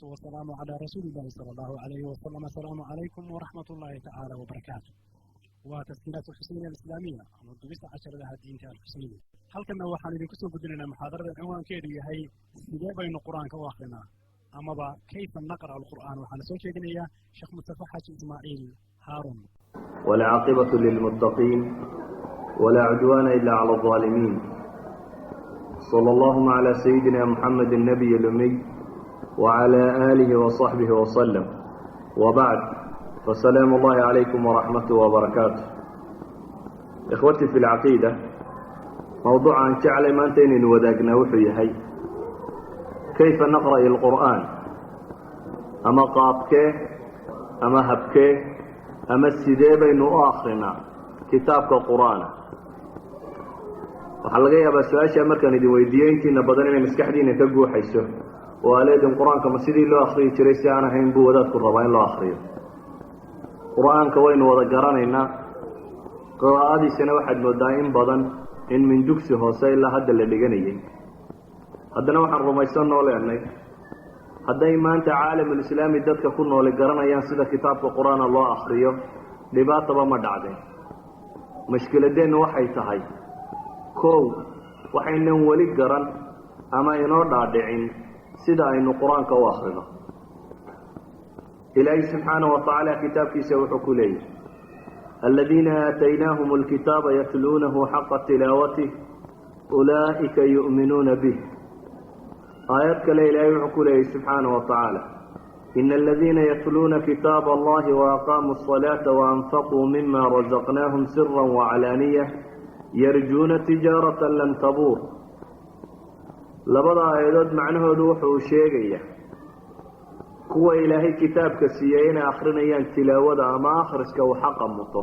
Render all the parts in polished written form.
والصلاة والسلام على رسول الله صلى الله عليه وسلم. السلام عليكم ورحمة الله تعالى وبركاته. وتسجيلات الحسينية الإسلامية والدبس عشر لها الدين الحسيني. هل كنا وحنا بكسو بدلنا محاضرة العنوان كيدي هي سيدي بين القرآن كواخرنا أما كيف نقرأ القرآن وحنا سوى شيء شيخ مصطفى حاج إسماعيل هارون. والعاقبة للمتقين ولا عدوان إلا على الظالمين. صلى الله على سيدنا محمد النبي الأمي وعلى آله وصحبه وسلم، وبعد، فسلام الله عليكم ورحمته وبركاته. إخوتي في العقيدة، موضوع عن شعل مانتين وداقنا وحيهي كيف نقرأ القرآن، أما قابك أما هبك أما السيدة بين آخرنا كتابك القرآن. waxaa laga yaabaa su-aasha markaan idin weydiiyo intiina badan inay maskaxdiina ka guuxayso oo aleedin qur-aanka ma sidii loo akhriyi jiray si aan ahayn buu wadaadku rabaa in loo akhriyo. qur-aanka waynu wada garanaynaa, qiraa'adiisana waxaad moodaa in badan in min dugsi hoose ilaa hadda la dhiganayay. haddana waxaan rumaysan noo leenay hadday maanta caalamulislaami dadka ku nooli garanayaan sida kitaabka qur-aana loo akhriyo, dhibaataba ma dhacdeen. mashkiladeennu waxay tahay kow, waxaynan weli garan ama inoo dhaadhicin sida aynu qur-aanka u akhrino. ilaahay subxaanahu watacaala kitaabkiisa wuxuu ku leeyahy aladiina aataynaahum alkitaaba yatluunahu xaqa tilaawatih ulaa'ika yu'minuuna bih. aayad kale ilaahay wuxuu ku leeyahy subxaanahu watacaala ina aladiina yatluuna kitaaba allahi waaqaamuu asalaata waanfaquu mima razaqnaahum sira wacalaaniya yarjuuna tijaaratan lan tabuur. labada aayadood macnahoodu wuxuu sheegayaa kuwa ilaahay kitaabka siiyey inay akhrinayaan tilaawada ama akhriska uu xaqa muto.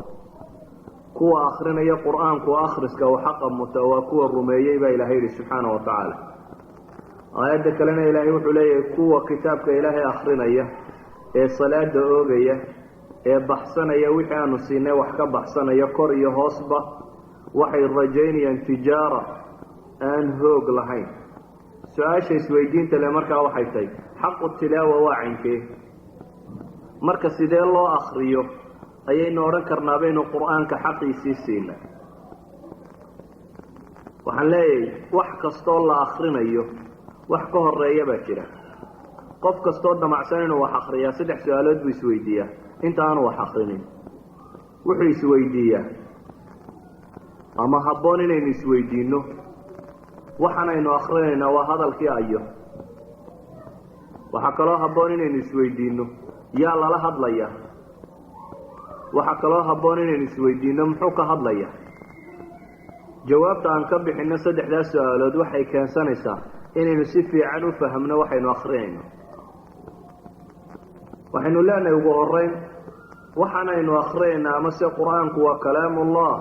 kuwa akhrinaya qur-aanku akhriska uu xaqa muto waa kuwa rumeeyey baa ilaahay yidhi subxaana wa tacaala. aayadda kalena ilaahay wuxuu leeyahay kuwa kitaabka ilaahay akhrinaya ee salaada oogaya ee baxsanaya wixii aanu siinay wax ka baxsanaya kor iyo hoosba waxay rajaynayaan tijaara aan hoog lahayn. su-aasha isweydiinta le markaa waxay tahay xaqu tilaawa waa cankee? marka sidee loo akriyo ayaynu odhan karnaa baynu qur-aanka xaqiisii siina? waxaan leeyahay wax kastoo la akrinayo wax ka horeeya baa jira. qof kastoo damacsan inuu wax akriyaa 3 su-aalood buu isweydiiyaa inta aanu wax akrinin. wuxuu isweydiiyaa ama habboon inaynu isweydiinno waxaanaynu akhrinaynaa waa hadalkii ayo. waxaa kaloo habboon inaynu isweydiinno yaa lala hadlayaa. waxaa kaloo habboon inaynu isweydiinno muxuu ka hadlayaa. jawaabta aan ka bixinno 3daas su-aalood waxay keensanaysaa inaynu si fiican u fahamno waxaynu akrinayno. waxaynu leenahay ugu horeyn waxaanaynu akhrinaynaa amase qur-aanku waa kalaamullah,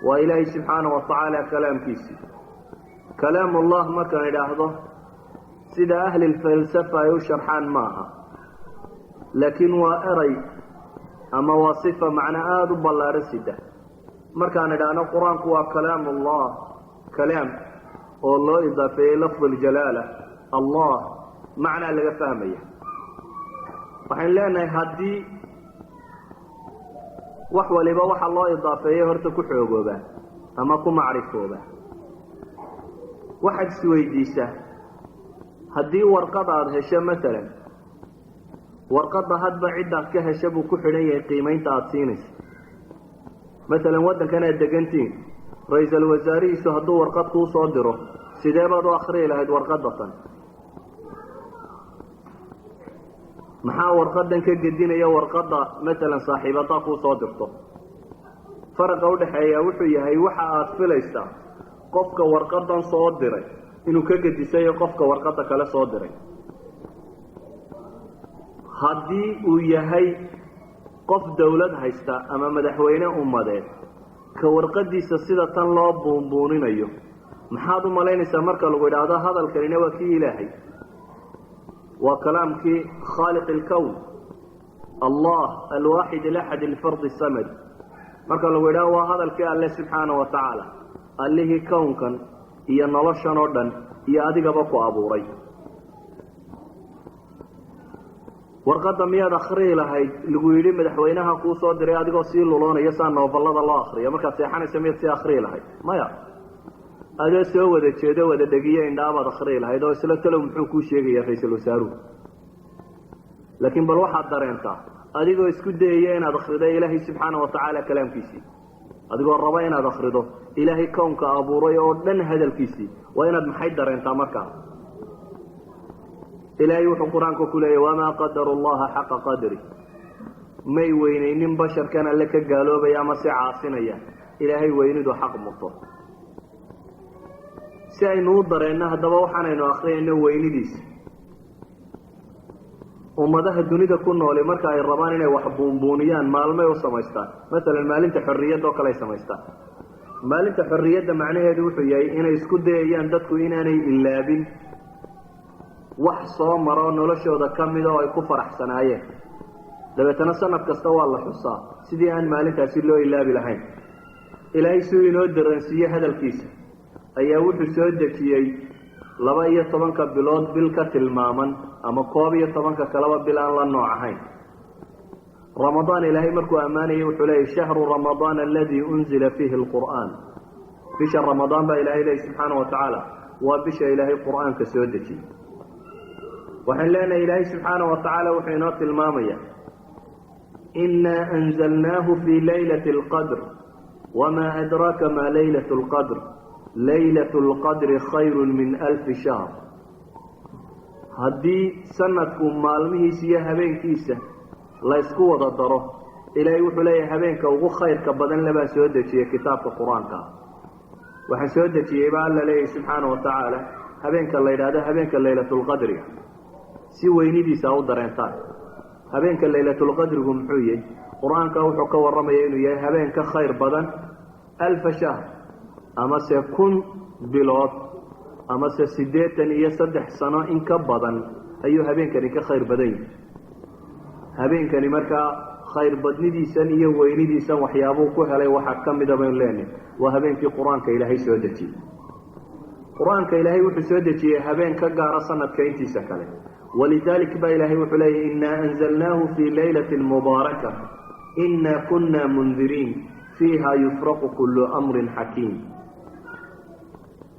waa ilaahay subxaana wa tacaala kalaamkiisii. kalaamullah markaan idhaahdo sida ahli lfalsafa ay u sharxaan maaha, laakiin waa eray ama waa sifa macno aada u ballaadhan sida. markaan idhaahno qur-aanku waa kalaamullah, kalaam oo loo idaafeeyey lafdu ljalaala allah, macnaa laga fahmaya. waxaynu leenahay haddii wax waliba waxa loo idaafeeyey horta ku xoogooba ama ku macrifooba. waxaad isweydiisaa haddii warqad aada hesho maalan, warqadda hadba ciddaad ka hesha buu ku xidhan yahay qiimaynta aada siinaysa. maalan waddankan aad degantiin, ra-iisul wasaarihiisu hadduu warqad kuu soo diro sidee baad u akhriyi lahayd warqadatan? maxaa warqadan ka gedinaya warqadda maalan saaxiibadaa kuu soo dirto? faraqa udhaxeeya wuxuu yahay waxa aada filaysaa qofka warqadan soo diray inuu ka gedisayo qofka warqadda kale soo diray. haddii uu yahay qof dawlad haysta ama madaxweyne ummadeed, ka warqadiisa sida tan loo buunbuuninayo maxaad u malaynaysaa marka lagu idhaahdo hadalkanina waa kii ilaahay, waa kalaamkii khaaliq ilkown allah alwaaxid alaxad alfardi samad. marka lagu idhaahdo waa hadalkii alle subxaana wa tacaala, allihii kownkan iyo noloshan oo dhan iyo adigaba ku abuuray. warqadda miyaad akhriyi lahayd lagu yidhi madaxweynaha kuu soo diray adigoo sii luloonaya saa nooballada loo akhriya markaad seexanaysa miyaad sii akhriyi lahayd maya adoo soo wada jeedo wada dhegiyo indhaabaad akhriyi lahayd oo isla talow muxuu kuu sheegayaa ra-iisul wasaaruhu laakiin bal waxaad dareentaa adigoo isku dayaya inaad akhrido ilaahay subxaana wa tacaala kalaamkiisii adigoo raba inaad akhrido ilaahay kownka abuuray oo dhan hadalkiisii waa inaad maxay dareentaa markaa ilaahay wuxuu qur-aanka ku leeyahy wamaa qadaru llaha xaqa qadri may weynaynin basharkan alle ka gaaloobaya ama si caasinaya ilaahay weynidu xaq muto si aynu u dareenno haddaba waxaanaynu akhriyayno weynidiisa ummadaha dunida ku nooli marka ay rabaan inay wax buunbuuniyaan maalmay u samaystaan masalan maalinta xorriyadda oo kale ay samaystaan maalinta xorriyadda macnaheedu wuxuu yahay inay isku dayayaan dadku inaanay ilaabin wax soo maro noloshooda ka mida oo ay ku faraxsanaayeen dabeetana sanad kasta waa la xusaa sidii aan maalintaasi loo ilaabi lahayn ilaahay siduu inoo dareensiiye hadalkiisa ayaa wuxuu soo dejiyey 12 bilood bil ka tilmaaman ama 12 kaleba bil aan la nooc ahayn ramadaan ilaahay markuu ammaanayay wuxuu leeyahay shahru ramadaan alladii unzila fiihi alqur'aan bisha ramadaan baa ilaahay leeyahay subxaana wa tacaala waa bisha ilaahay qur'aanka soo dejiyey waxaan leenahay ilaahay subxaana wa tacaala wuxuu inoo tilmaamaya inaa anzalnaahu fii laylati alqadr wamaa adraaka maa laylatu alqadr laylatu lqadri khayrun min 1000 shahr haddii sanadku maalmihiisa iyo habeenkiisa la ysku wada daro ilaahay wuxuu leeyahay habeenka ugu khayrka badan labaan soo dejiyey kitaabka qur-aanka waxaan soo dejiyey baa alla leeyahay subxaana wa tacaala habeenka la yidhaahdo habeenka laylatulqadriga si weynidiisa u dareentaan habeenka laylatulqadrigu muxuu yahay qur-aanka wuxuu ka warramaya inuu yahay habeen ka khayr badan 1000 shahr amase 1000 bilood amase 83 sano in ka badan ayuu habeenkani ka khayr badan yahay habeenkani markaa khayr badnidiisan iyo weynidiisan waxyaabuu ku helay waxaa ka mida baynu leenahay waa habeenkii qur-aanka ilaahay soo dejiyey qur-aanka ilaahay wuxuu soo dejiyey habeen ka gaara sanadka intiisa kale walidalik baa ilaahay wuxuu leeyahy inaa anzalnaahu fii laylatin mubaaraka inaa kunna mundiriin fiiha yufraqu kullu amrin xakiim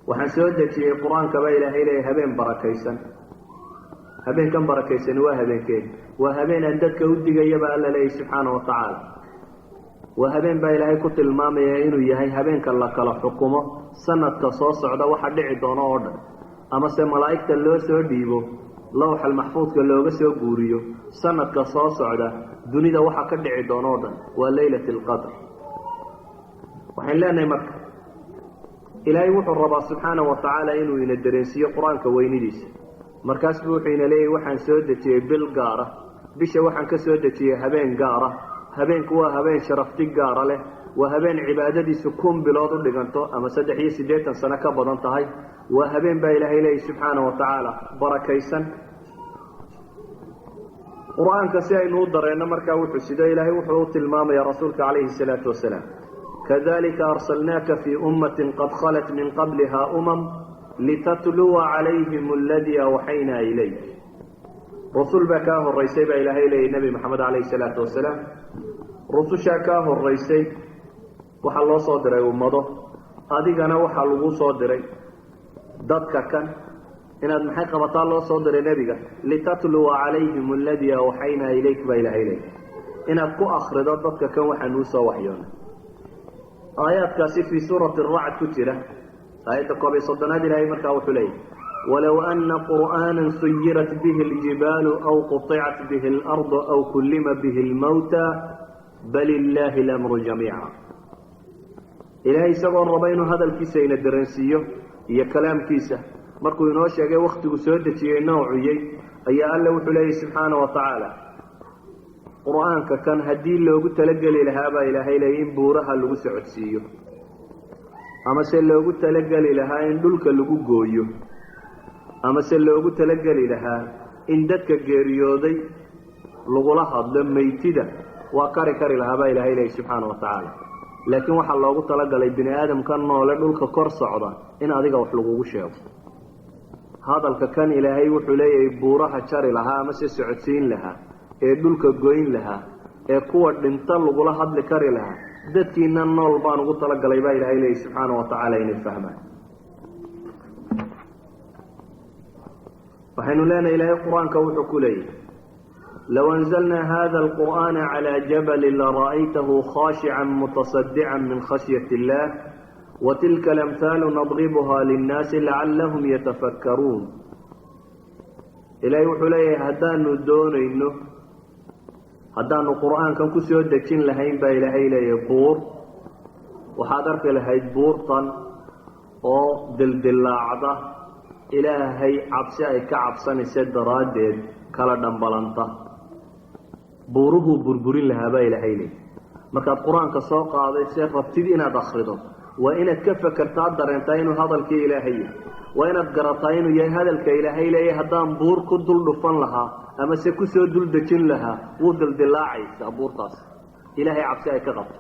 waxaan soo dejiyey qur-aanka baa ilaahay leeyahay habeen barakaysan habeenkan barakaysani waa habeenkeen waa habeen aan dadka u digayaba alla leeyahy subxaana wa tacaala waa habeen baa ilaahay ku tilmaamaya inuu yahay habeenka la kala xukumo sanadka soo socda waxa dhici doono oo dhan amase malaa'igta loo soo dhiibo lawxal maxfuudka looga soo guuriyo sanadka soo socda dunida waxa ka dhici doono oo dhan waa laylat alqadr waxaan leenahay marka ilaahay wuxuu rabaa subxaana wa tacaala inuu ina dareensiiyo qur-aanka weynidiisa markaas buu wuxuu ina leeyahy waxaan soo dejiyey bil gaara bisha waxaan ka soo dejiyey habeen gaara habeenku waa habeen sharafti gaara leh waa habeen cibaadadiisu 1000 bilood u dhiganto ama 83 sano ka badan tahay waa habeen baa ilaahay leeyahy subxaana wa tacaala barakaysan qur-aanka si aynu u dareenno markaa wuxuu sido ilaahay wuxuu u tilmaamaya rasuulka calayhi salaatu wasalaam kadalika arsalnaaka fii ummatin qad khalat min qabliha litatluwa calayhim aladii awxaynaa ilayk rusul baa kaa horaysay baa ilaahay leeyahy nebi maxamed calayhi salaatu wasalaam rusushaa kaa horaysay waxaa loo soo diray ummado adigana waxaa lagu soo diray dadka kan inaad maxay qabataa loo soo diray nebiga litatluwa calayhim aladii awxaynaa ilayk baa ilaahay leeyahy inaad ku akrido dadka kan waxaanuu soo waxyoonay aayaadkaasi fii suurati aracd ku jira aayadda 11 ilaahay markaa wuxuu leeyahy walow ana qur'aana suyirat bihi اljibaalu aw quطicat bihi اlardu aw kullima bihi اlmawta bal illaahi اlamru jamiica ilaahay isagoo raba inuu hadalkiisa ina dareensiiyo iyo kalaamkiisa markuu inoo sheegay wakhtigu soo dejiyey noocuyey ayaa alle wuxuu leeyahy subxaana wa tacaala qur-aanka kan haddii loogu talageli lahaa baa ilaahay leeyay in buuraha lagu socodsiiyo amase loogu talageli lahaa in dhulka lagu gooyo amase loogu talageli lahaa in dadka geeriyooday lagula hadlo maytida waa kari lahaa baa ilaahay leeyay subxaana wa tacaala laakiin waxaa loogu talagalay bini aadamka noole dhulka kor socda in adiga wax lagugu sheego hadalka kan ilaahay wuxuu leeyahay buuraha jari lahaa amase socodsiin lahaa ee dhulka goyn lahaa ee kuwa dhinta lagula hadli kari lahaa dadkiina nool baan ugu talagalay baa ilaahay leeyahay subxaanahu wa tacaala inay fahmaan. waxaynu leenahay ilaahay qur-aanka wuxuu ku leeyahay low anzalnaa hada alqur'aana calaa jabalin lara'aytahu khaashican mutasaddican min khashyati illah watilka alamhaalu nadribuha linnaasi lacallahum yatafakkaruun. ilaahay wuxuu leeyahay haddaanu qur'aankan ku soo dejin lahayn baa ilaahay leeyahay buur, waxaad arki lahayd buurtan oo dildillaacda ilaahay cabsi ay ka cabsanaysa daraaddeed kala dhambalanta. buuruhuu burburin lahaa baa ilaahay leeyahay. markaad qur-aanka soo qaaday see rabtid inaad akhrido waa inaad ka fakertaa dareentaa inuu hadalkii ilaahay yahay, waa inaad garataa inuu yahay hadalka ilaahay leeyahay. haddaan buur ku dul dhufan lahaa ama se ku soo dul dejin lahaa wuu dildillaacaysaa buurtaas, ilaahay cabsi ay ka qabto.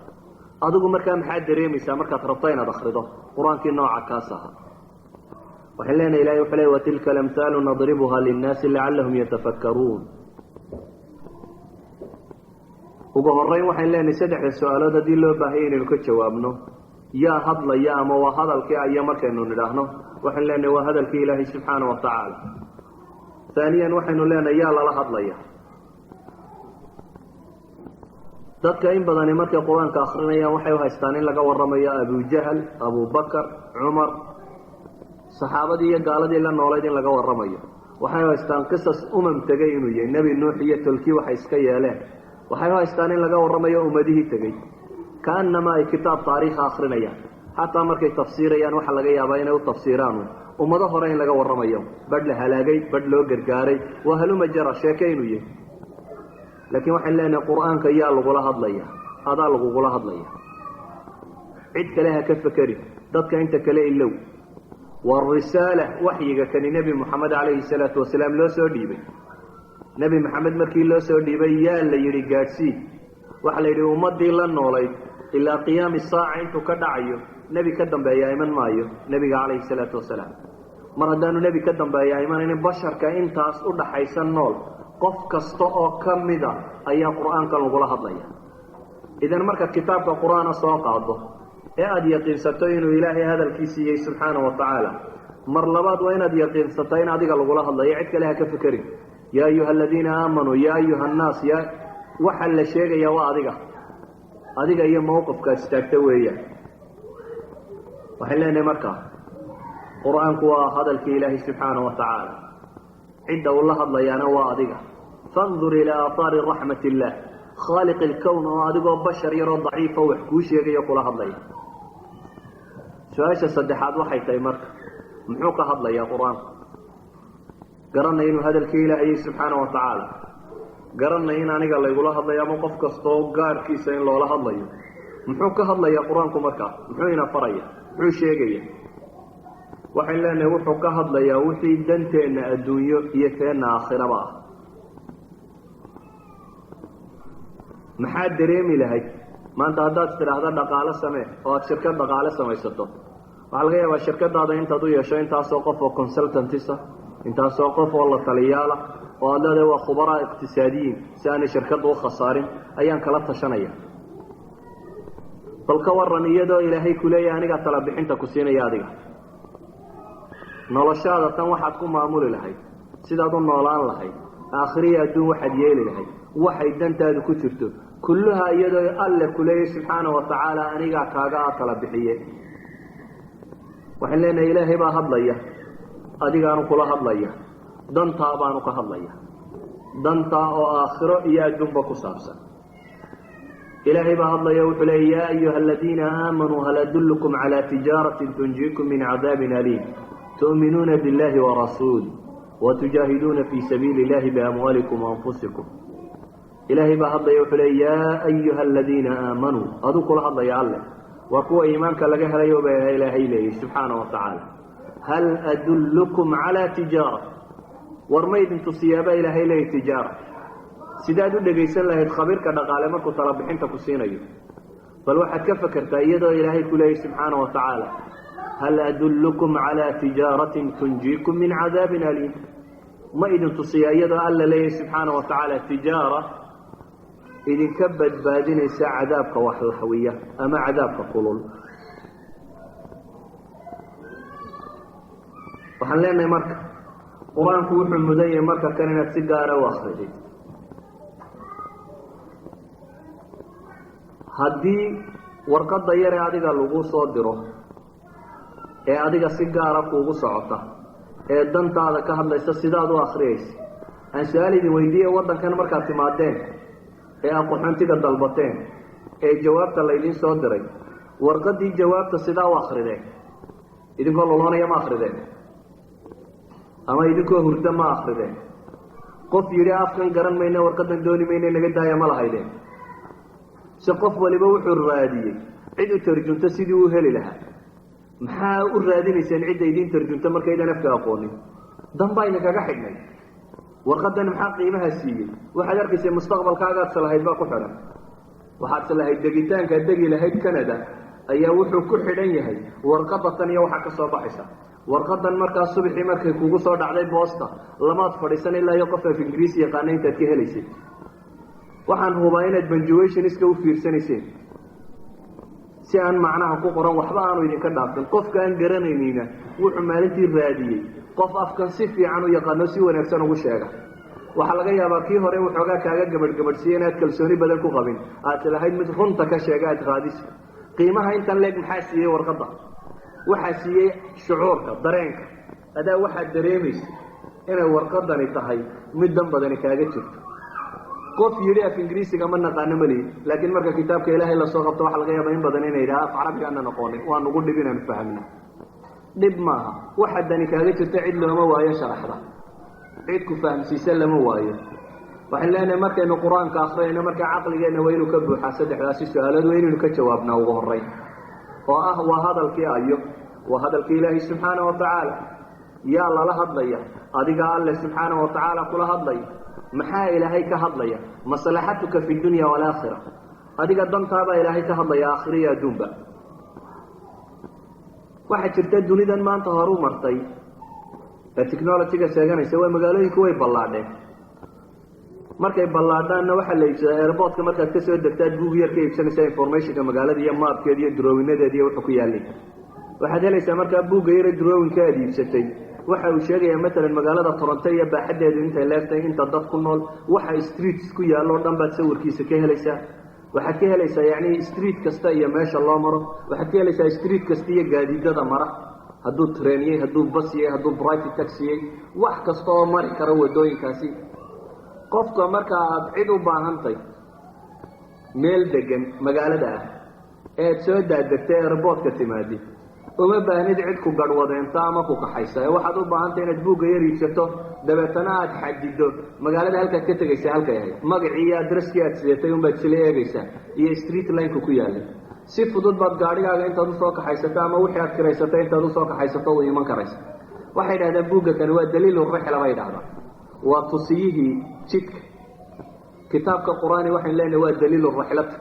adigu markaa maxaad dareemaysaa markaad rabto inaad akhrido qur-aankii nooca kaas ahaa? waxaan leenahay ilahay wuxuu leeyahy watilka alamhaalu nadribuha linnaasi lacallahum yatafakkaruun. ugu horeyn waxaan leenahay saddexda su-aalood haddii loo baahaya inaynu ka jawaabno yaa hadlaya ama waa hadalkii aya markaynu nidhaahno waxaan leenahay waa hadalkii ilaahay subxaanahu wa tacaala. haaniyan waxaynu leenahay yaa lala hadlaya. dadka in badani markay qur-aanka akrinayaan waxay u haystaan in laga warramayo abujahal, abubakar, cumar, saxaabadii iyo gaaladii la noolayd in laga warramayo. waxay u haystaan qisas tegay inuu yahay nebi nuux iyo tolkii waxay iska yeeleen. waxay u haystaan in laga warramayo ummadihii tegey, kaanama ay kitaab taariikha akrinayaan. xataa markay tafsiirayaan waxaa laga yaabaa inay u tafsiiraan ummado hore in laga warramayo, badh la halaagay, badh loo gargaaray, waa haluma jara sheeke inuu yahay. laakiin waxaan leenahay qur-aanka yaa lagula hadlaya, adaa lagugula hadlaya. cid kale ha ka fekeri, dadka inta kale ilow. warisaala waxyiga kani nebi moxamed calayhi salaatu wasalaam loo soo dhiibay. nebi maxamed markii loo soo dhiibay yaa la yidhi gaadhsii. waxaa la yidhi ummadii la noolayd ilaa qiyaami saaca intuu ka dhacayo nebi ka dambeeya iman maayo nebiga calayhi salaatu wasalaam. mar haddaanu nebi ka dambeeya imanaynin basharka intaas u dhaxaysa nool qof kasta oo ka mida ayaa qur-aankan lagula hadlaya. idan marka kitaabka qur-aana soo qaado ee aada yaqiinsato inuu ilaahay hadalkii siiyey subxaana wa tacaala, mar labaad waa inaad yaqiinsato in adiga lagula hadlayo, cid kale ha ka fekerin. yaa ayuha aladiina aamanuu, yaa ayuha annaas, waxa la sheegaya waa adiga iyo mawqifkaad istaagta weeyaan. waxaan leenahay markaa qur-aanku waa hadalkii ilaahay subxaana wa tacaala, cidda uu la hadlayaana waa adiga. fandur ilaa aahaari raxmat illah, khaaliq ilkown oo adigoo bashar yaroo daciifa wax kuu sheegayo kula hadlaya. su-aasha saddexaad waxay tahay marka muxuu ka hadlayaa qur-aanku? garanay inuu hadalkii ilaahayay subxaana wa tacaala, garanay in aniga laygula hadlayo ama qof kastoo gaarkiisa in loola hadlayo. muxuu ka hadlayaa qur-aanku markaa? muxuu ina faraya? muxuu sheegaya? waxaan leenahay wuxuu ka hadlayaa wixii danteenna adduunyo iyo teenna aakhiraba ah. maxaad dareemi lahayd maanta haddaad tidhaahda dhaqaalo samee oo aada shirkad dhaqaale samaysato? waxaa laga yaabaa shirkadaada intaad u yeesho intaasoo qof oo consultantisa, intaasoo qof oo la taliyaala, oo aad leedahay waa khubaraa iqtisaadiyiin, si aanay shirkadda u khasaarin ayaan kala tashanaya. bal ka waran iyadoo ilaahay ku leeyahay anigaa tala bixinta ku siinaya adiga. noloshaada tan waxaad ku maamuli lahayd, sidaad u noolaan lahayd, aakhiriya adduun waxaad yeeli lahayd, waxay dantaadu ku jirto, kulluhaa iyadoo alle ku leeyahay subxaana wa tacaala anigaa kaaga tala bixiye. waxaan leenahay ilaahay baa hadlaya, adigaanu kula hadlaya, dantaa baanu ka hadlaya, dantaa oo aakhiro iyo adduunba ku saabsan. ilaahay baa hadlaya wuxuu leeyay yaa ayuha aladiina aamanuu hal adullukum calaa tijaaratin tunjiikum min cadaabin aliim tu'minuuna biاllahi warasuulih watujaahiduuna fii sabiili illahi biamwaalikum waanfusikum. ilaahay baa hadlaya wuxuu leeyay yaa ayuha aladiina aamanuu, aduu kula hadlaya alle, waa kuwa iimaanka laga helayo baa ilaahay leeyay subxaana wa tacaala. hal adullukum calaa tijaara, war ma idin tusiyaabaa ilaahay leeyay tijaara. sidaad u dhegaysan lahayd khabiirka dhaqaale markuu tala bixinta ku siinayo, bal waxaad ka fakertaa iyadoo ilaahay ku leeyay subxaana wa tacaala hal adullukum calaa tijaaratin tunjiikum min cadaabin aliim. ma idin tusiya iyadoo alla leeyahay subxaana wa tacaala tijaara idinka badbaadinaysa cadaabka wax laxwiya ama cadaabka kulul. waxaan leenahay marka qur-aanku wuxuu mudan yahay marka kan inaad si gaara u akridid. haddii warqadda yare adiga lagu soo diro ee adiga si gaara kuugu socota ee dantaada ka hadlaysa sidaad u akriyaysa, aan su-aal idin weydiiye waddankan markaad timaadeen ee aad qaxoontiga dalbateen ee jawaabta laydiin soo diray, warqaddii jawaabta sidaa u akrideen? idinkoo loloonaya ma akrideen? ama idinkoo hurda ma akrideen? qof yidhi afkan garan mayna warqaddan dooni mayna naga daaya ma lahaydeen? si qof waliba wuxuu raadiyey cid u tarjunto sidii u heli lahaa. maxaa u raadinayseen cidda idiin tarjunto markaydan afka aqoonin? danbaa idinkaga xidhnay. warqaddan maxaa qiimaha siiyey? waxaad arkaysay mustaqbalkaagaadsa lahayd baa ku xidhan. waxaadse lahayd degitaankaad degi lahayd Canada ayaa wuxuu ku xidhan yahay warqadda tan iyo waxaa ka soo baxaysa. warqaddan markaa subaxii markay kugu soo dhacday boosta lamaad fadhiisan ilaa iyo qof af ingiriisi yaqaana intaad ka helaysay. waxaan hubaa inaad punctuationiska u fiirsanayseen si aan macnaha ku qoran waxba aanu idinka dhaafin. qofka aan garanaynina wuxuu maalintii raadiyey qof afkan si fiican u yaqaano si wanaagsan ugu sheega. waxaa laga yaabaa kii hore waxoogaa kaaga gabadhgabadhsiiye inaad kalsooni badan ku qabin, aad lahayd mid runta ka sheega aad raadiso. qiimaha intan leeg maxaa siiyey warqadda? waxaa siiyey shucuurka, dareenka. adaa waxaad dareemaysa inay warqadani tahay mid dan badani kaaga jirto. qof yidhi af ingiriisiga ma naqaano malihi, laakiin marka kitaabka ilaahay lasoo qabto waxaa laga yaabaa in badan inay yidhaha af carabiga aanan aqoonin, waa nugu dhib inaanu fahamna. dhib maaha. waxa dani kaaga jirta cid looma waayo sharaxda, cid ku fahamsiisa lama waayo. waxaan leenahay markaynu qur-aanka akhriyayno markaa caqligeenna waa inuu ka buuxaa saddexdaasi su-aalood waa inaynu ka jawaabnaa ugu horreyn, oo ah waa hadalkii ayo? waa hadalkii ilaahay subxaana wa tacaala. yaa lala hadlaya? adiga alle subxaana wa tacaala kula hadlaya. maxaa ilaahay ka hadlaya? maslaxatuka fi dunya walaakhira. adiga dantaabaa ilaahay ka hadlaya aakhira iyo adduunba. waxaa jirta dunidan maanta horu martay ee technologyga sheeganaysa waa magaalooyinku way ballaadheen. markay ballaadhaanna waxaa la iibsadaa airportka markaad ka soo degtaad buug yar ka iibsanaysaa informationka magaalada iyo maapkeeda iyo drowinadeeda iyo wuxuu ku yaallay. waxaad helaysaa markaa buugga yare drowinka aad iibsatay waxa uu sheegayaa matalan magaalada Toronto iyo baaxadeedu intay leegtay, inta dad ku nool, waxa streets ku yaalo dhan baad sawirkiisa ka helaysaa. waxaad ka helaysaa yacni street kasta iyo meesha loo maro. waxaad ka helaysaa street kasta iyo gaadiidada mara, hadduu trainiyey, hadduu basiyey, hadduu private taxiyey, wax kasta oo mari kara wadooyinkaasi. qofka marka aad cid u baahantay meel degan magaalada ah ee aad soo daadegtay airportka timaadi, uma baahnid cid ku garhwadeenta ama ku kaxaysa. waxaad u baahantay inaad buugga yar iibsato, dabeetana aad xadido magaalada halkaad ka tegaysa halkay ahayd, magacii iyo adresskii aad sidatay unbaad isla eegaysaa iyo street lineka ku yaallay. si fudud baad gaadhigaaga intaad usoo kaxaysato ama wixii aad kiraysatay intaad usoo kaxaysato u iman karaysa. waxay yidhahdeen buugga kani waa daliilu rixla bay dhahdaa, waa tusiyihii jidka. kitaabka qur-aani waxayn leenahay waa daliilu rixlata.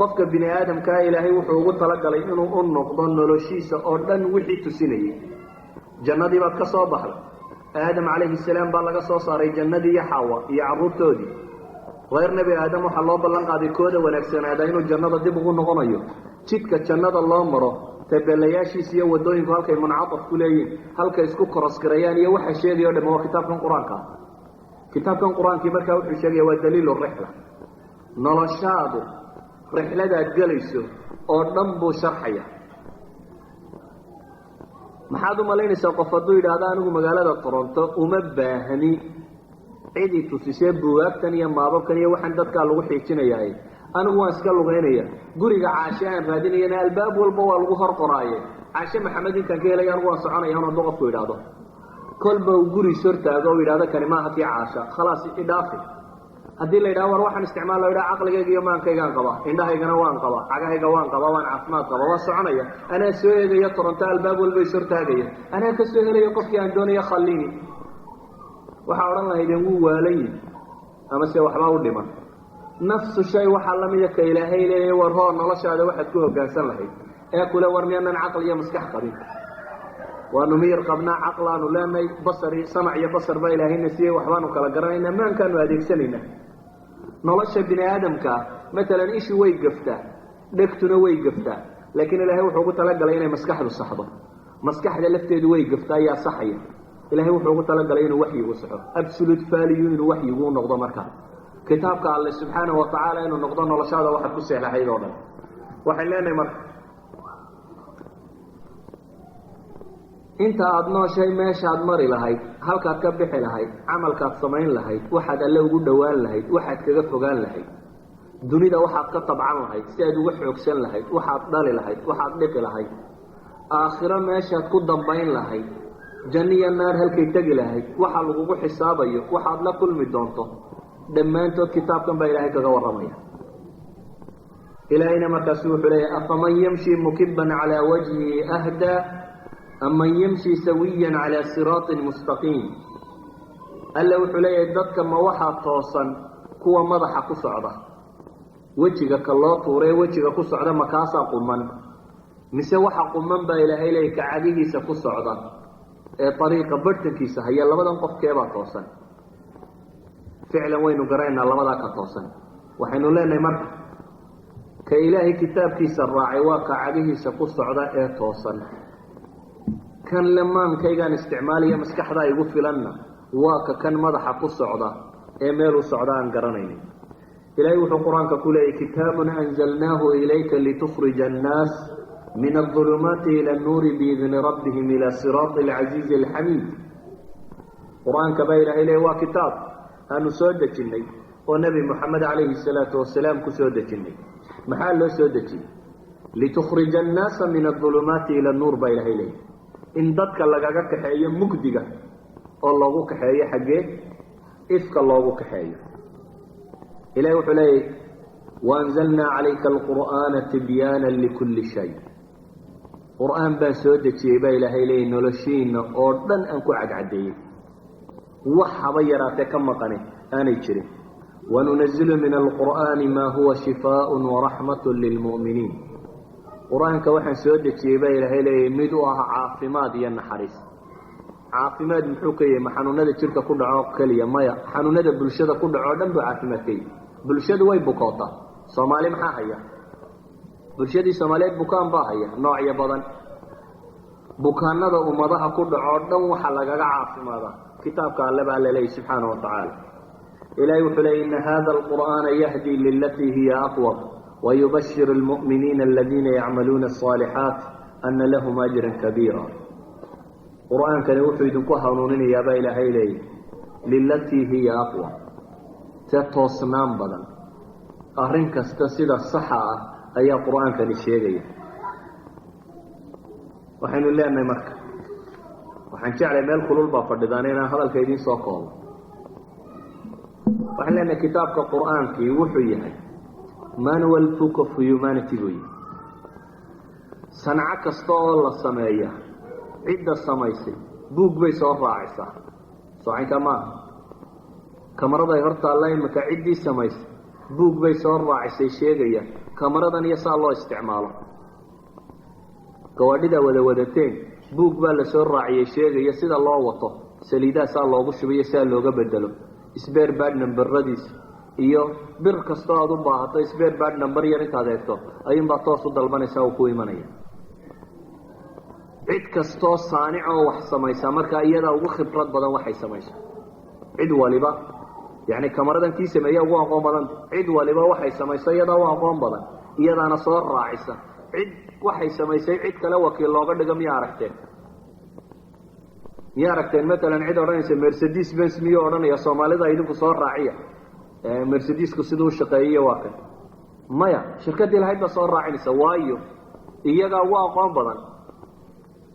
qofka bini aadamkaa ilaahay wuxuu ugu talagalay inuu u noqdo noloshiisa oo dhan wixii tusinayay. jannadii baad ka soo baxday, aadam calayhi salaam baa laga soo saaray jannadii iyo xawa iyo carruurtoodii. reer nebi aadam waxaa loo ballan qaaday kooda wanaagsanaada inuu jannada dib ugu noqonayo. jidka jannada loo maro, tabeelayaashiisa iyo wadooyinku halkay muncadaf ku leeyihin, halkay isku korosgarayaan iyo waxa sheegaya o dham waa kitaabkan qur-aanka. kitaabkan qur-aankii markaa wuxuu sheegaya waa daliilu rixla. noloshaadu rixladaad gelayso oo dhan buu sharxaya. maxaad u malaynaysaa qof hadduu yidhaahdo anigu magaalada Toronto uma baahni cidii tusisee buugaagtan iyo maababkan iyo waxaan dadkaa lagu xiijinayaa, anigu waan iska lugaynaya. guriga caashe aan raadinayana albaab walba waa lagu hor qoraaye, caashe maxamed intaan ka helay anigu waan soconaya un hadduu qofku yidhaahdo. kolba uu guri sortaago o yidhahdo kani maaha kii caasha, khalaas idhaafi. haddii la yidhaha war waxaan isticmaal yidhaha caqligayga iyo maankaygaan qaba, indhahaygana waan qaba, cagahayga waan qaba, waan caafimaad qaba, waan soconaya. anaa soo eegaya Toronto albaab walba ishortaagaya, anaa ka soo helaya qofkii aan doonaya khallini. waxaa odhan lahaydeen wuu waalayi ama se waxbaa u dhiman. nafsu shay waxaa lamida ka ilaahay leeyahay war hoo noloshaada waxaad ku hoggaansan lahayd ee kule war miyaanan caqli iyo maskax qabin. waanu miyir qabnaa, caqlaanu leenahay, basari samac iyo basar baa ilaahayna siiyey, waxbaanu kala garanaynaa, maankaanu adeegsanaynaa. nolosha bini aadamka matalan ishi way gaftaa, dhegtuna way gaftaa, laakiin ilaahay wuxuu ugu talagalay inay maskaxdu saxdo. maskaxda lafteedu way gaftaa, ayaa saxaya. ilaahay wuxuu ugu talagalay inuu waxyigu saxo, absolute value inuu waxyigu noqdo. markaa kitaabka alle subxaanahu watacaala inuu noqdo noloshaada waxaad ku seexlahayd oo dhan. waxaan leenahay marka inta aada nooshay meeshaad mari lahayd, halkaad ka bixi lahayd, camalkaad samayn lahayd, waxaad alle ugu dhowaan lahayd, waxaad kaga fogaan lahayd, dunida waxaad ka tabcan lahayd, si aad uga xoogsan lahayd, waxaad dhali lahayd, waxaad dhiqi lahayd, aakhiro meeshaad ku dambayn lahayd, janniya naar halkay tegi lahayd, waxa lagugu xisaabayo, waxaad la kulmi doonto, dhammaantood kitaabkan baa ilaahay kaga warramaya. ilaahayna markaasu wuxuu leeyahay afaman yamshi mukiban calaa wajhihi ahdaa aman yamshi sawiyan calaa siraatin mustaqiim. alle wuxuu leeyahay dadka ma waxaa toosan kuwa madaxa ku socda, wejiga ka loo tuuree wejiga ku socda makaasaa quman, mise waxa quman baa ilaahay leeyahay ka cagihiisa ku socda ee ariiqa barhtankiisa haya. labadan qofkeebaa toosan? ficlan waynu garaynaa labadaa ka toosan. waxaynu leenahay marka ka ilaahay kitaabkiisa raacay waa ka cagihiisa ku socda ee toosan. kan lemaankaygaan isticmaaliya maskaxdaa igu filanna waa ka kan madaxa ku socda ee meeluu socda aan garanaynin. ilaahay wuxuu qur-aanka ku leeyahy kitaabun anzalnaahu ilayka litukhrija annaas min aulumaati ila annuuri biidni rabbihim ila siraati alcasiizi alxamiid. qur-aanka baa ilaahay leeyahy waa kitaab aanu soo dejinnay oo nebi moxamed calayhi salaatu wasalaam ku soo dejinnay. maxaa loo soo dejiyey? litukhrija annaasa min aulumaati ila annuur baa ilaahay leeyahy, in dadka lagaga kaxeeyo mugdiga oo loogu kaxeeyo xaggee? ifka loogu kaxeeyo. ilahi wuxuu leeyahy waanzalnaa calayka alqur'aana tibyaana likulli shay. qur-aan baan soo dejiyey baa ilaahay leeyahy noloshiina oo dhan aan ku cadcadeeyey, wax haba yaraatee ka maqane aanay jirin. wanunazilu min alqur'aani maa huwa shifaaءun waraxmat lilmu'miniin. qur-aanka waxaan soo dejiyey baa ilaahay leeyahy mid u ah caafimaad iyo naxariis. caafimaad muxuu ka yahay? ma xanuunada jirka ku dhaco keliya? maya, xanuunada bulshada ku dhaco o dhan buu caafimaad ka yahy. bulshadu way bukootaa. soomaali maxaa haya? bulshadii soomaaliyeed bukaan baa haya noocyo badan. bukaanada ummadaha ku dhaco o dhan waxaa lagaga caafimaadaa kitaabka alle baa alla leeyahy subxaana wa tacaala. ilaahay wuxuu leeyay ina hada alqur'aana yahdi lilatii hiya aqwam wayubashir almu'miniina aladiina yacmaluuna asalixaat ana lahum ajran kabiira. qur-aankani wuxuu idinku hanuuninayaa baa ilaahay leeyahy lilatii hiya aqwam, te toosnaan badan. arrin kasta sida saxa ah ayaa qur-aankani sheegaya. waxaynu leenahay marka, waxaan jeclay meel kulul baa fadhidaan inaan hadalka idiin soo koobo. waxaan leenahay kitaabka qur-aankii wuxuu yahay manual book of humanity buu yahay. sanco kasta oo la sameeya cidda samaysay buug bay soo raacaysaa. socinka maaha kamaraday hortaalla imika ciddii samaysay buug bay soo raacisay sheegaya kamaradan iyo saa loo isticmaalo. gawaadhidaa wada wadateen buug baa la soo raaciyey sheegaya sida loo wato, saliidaha saa loogu shubayo saa looga bedelo, sbeer bad namberadiisa iyo bir kastoo aada u baahato sbeer bad namber yar intaad eegto ayuunbaa toos u dalbanaysaa uu ku imanaya. cid kastoo saanic oo wax samaysaa markaa iyadaa ugu khibrad badan waxay samayso. cid waliba yacni kamaradan kii sameeya ugu aqoon badan. cid waliba waxay samayso iyadaa u aqoon badan, iyadaana soo raacisa. cid waxay samaysay cid kale wakiil looga dhigo miyaa aragteen? miyaa aragteen matalan cid odhanaysa mercedes benz miyuu odhanaya soomaalida idinku soo raaciya mercedesku siduu u shaqeeyiyo waa kan? maya, shirkaddii lahayd baa soo raacinaysa. waayo iyagaa ugu aqoon badan.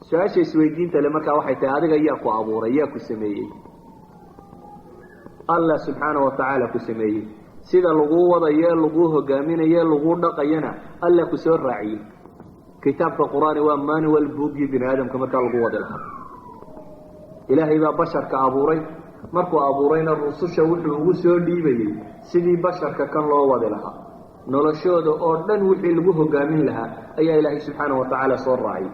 su-aasha isweydiinta le markaa waxay tahay adiga yaa ku abuuray, yaa ku sameeyey? allah subxaana wa tacaala ku sameeyey. sida laguu wadayo, laguu hogaaminayo, laguu dhaqayana allah ku soo raaciyey. kitaabka qur-aani waa manual bookii bini aadamka markaa lagu wadi lahaa. ilaahay baa basharka abuuray. markuu abuurayna rususha wuxuu ugu soo dhiibayey sidii basharka kan loo wadi lahaa. noloshooda oo dhan wixii lagu hogaamin lahaa ayaa ilaahay subxaana wa tacaala soo raaciyey.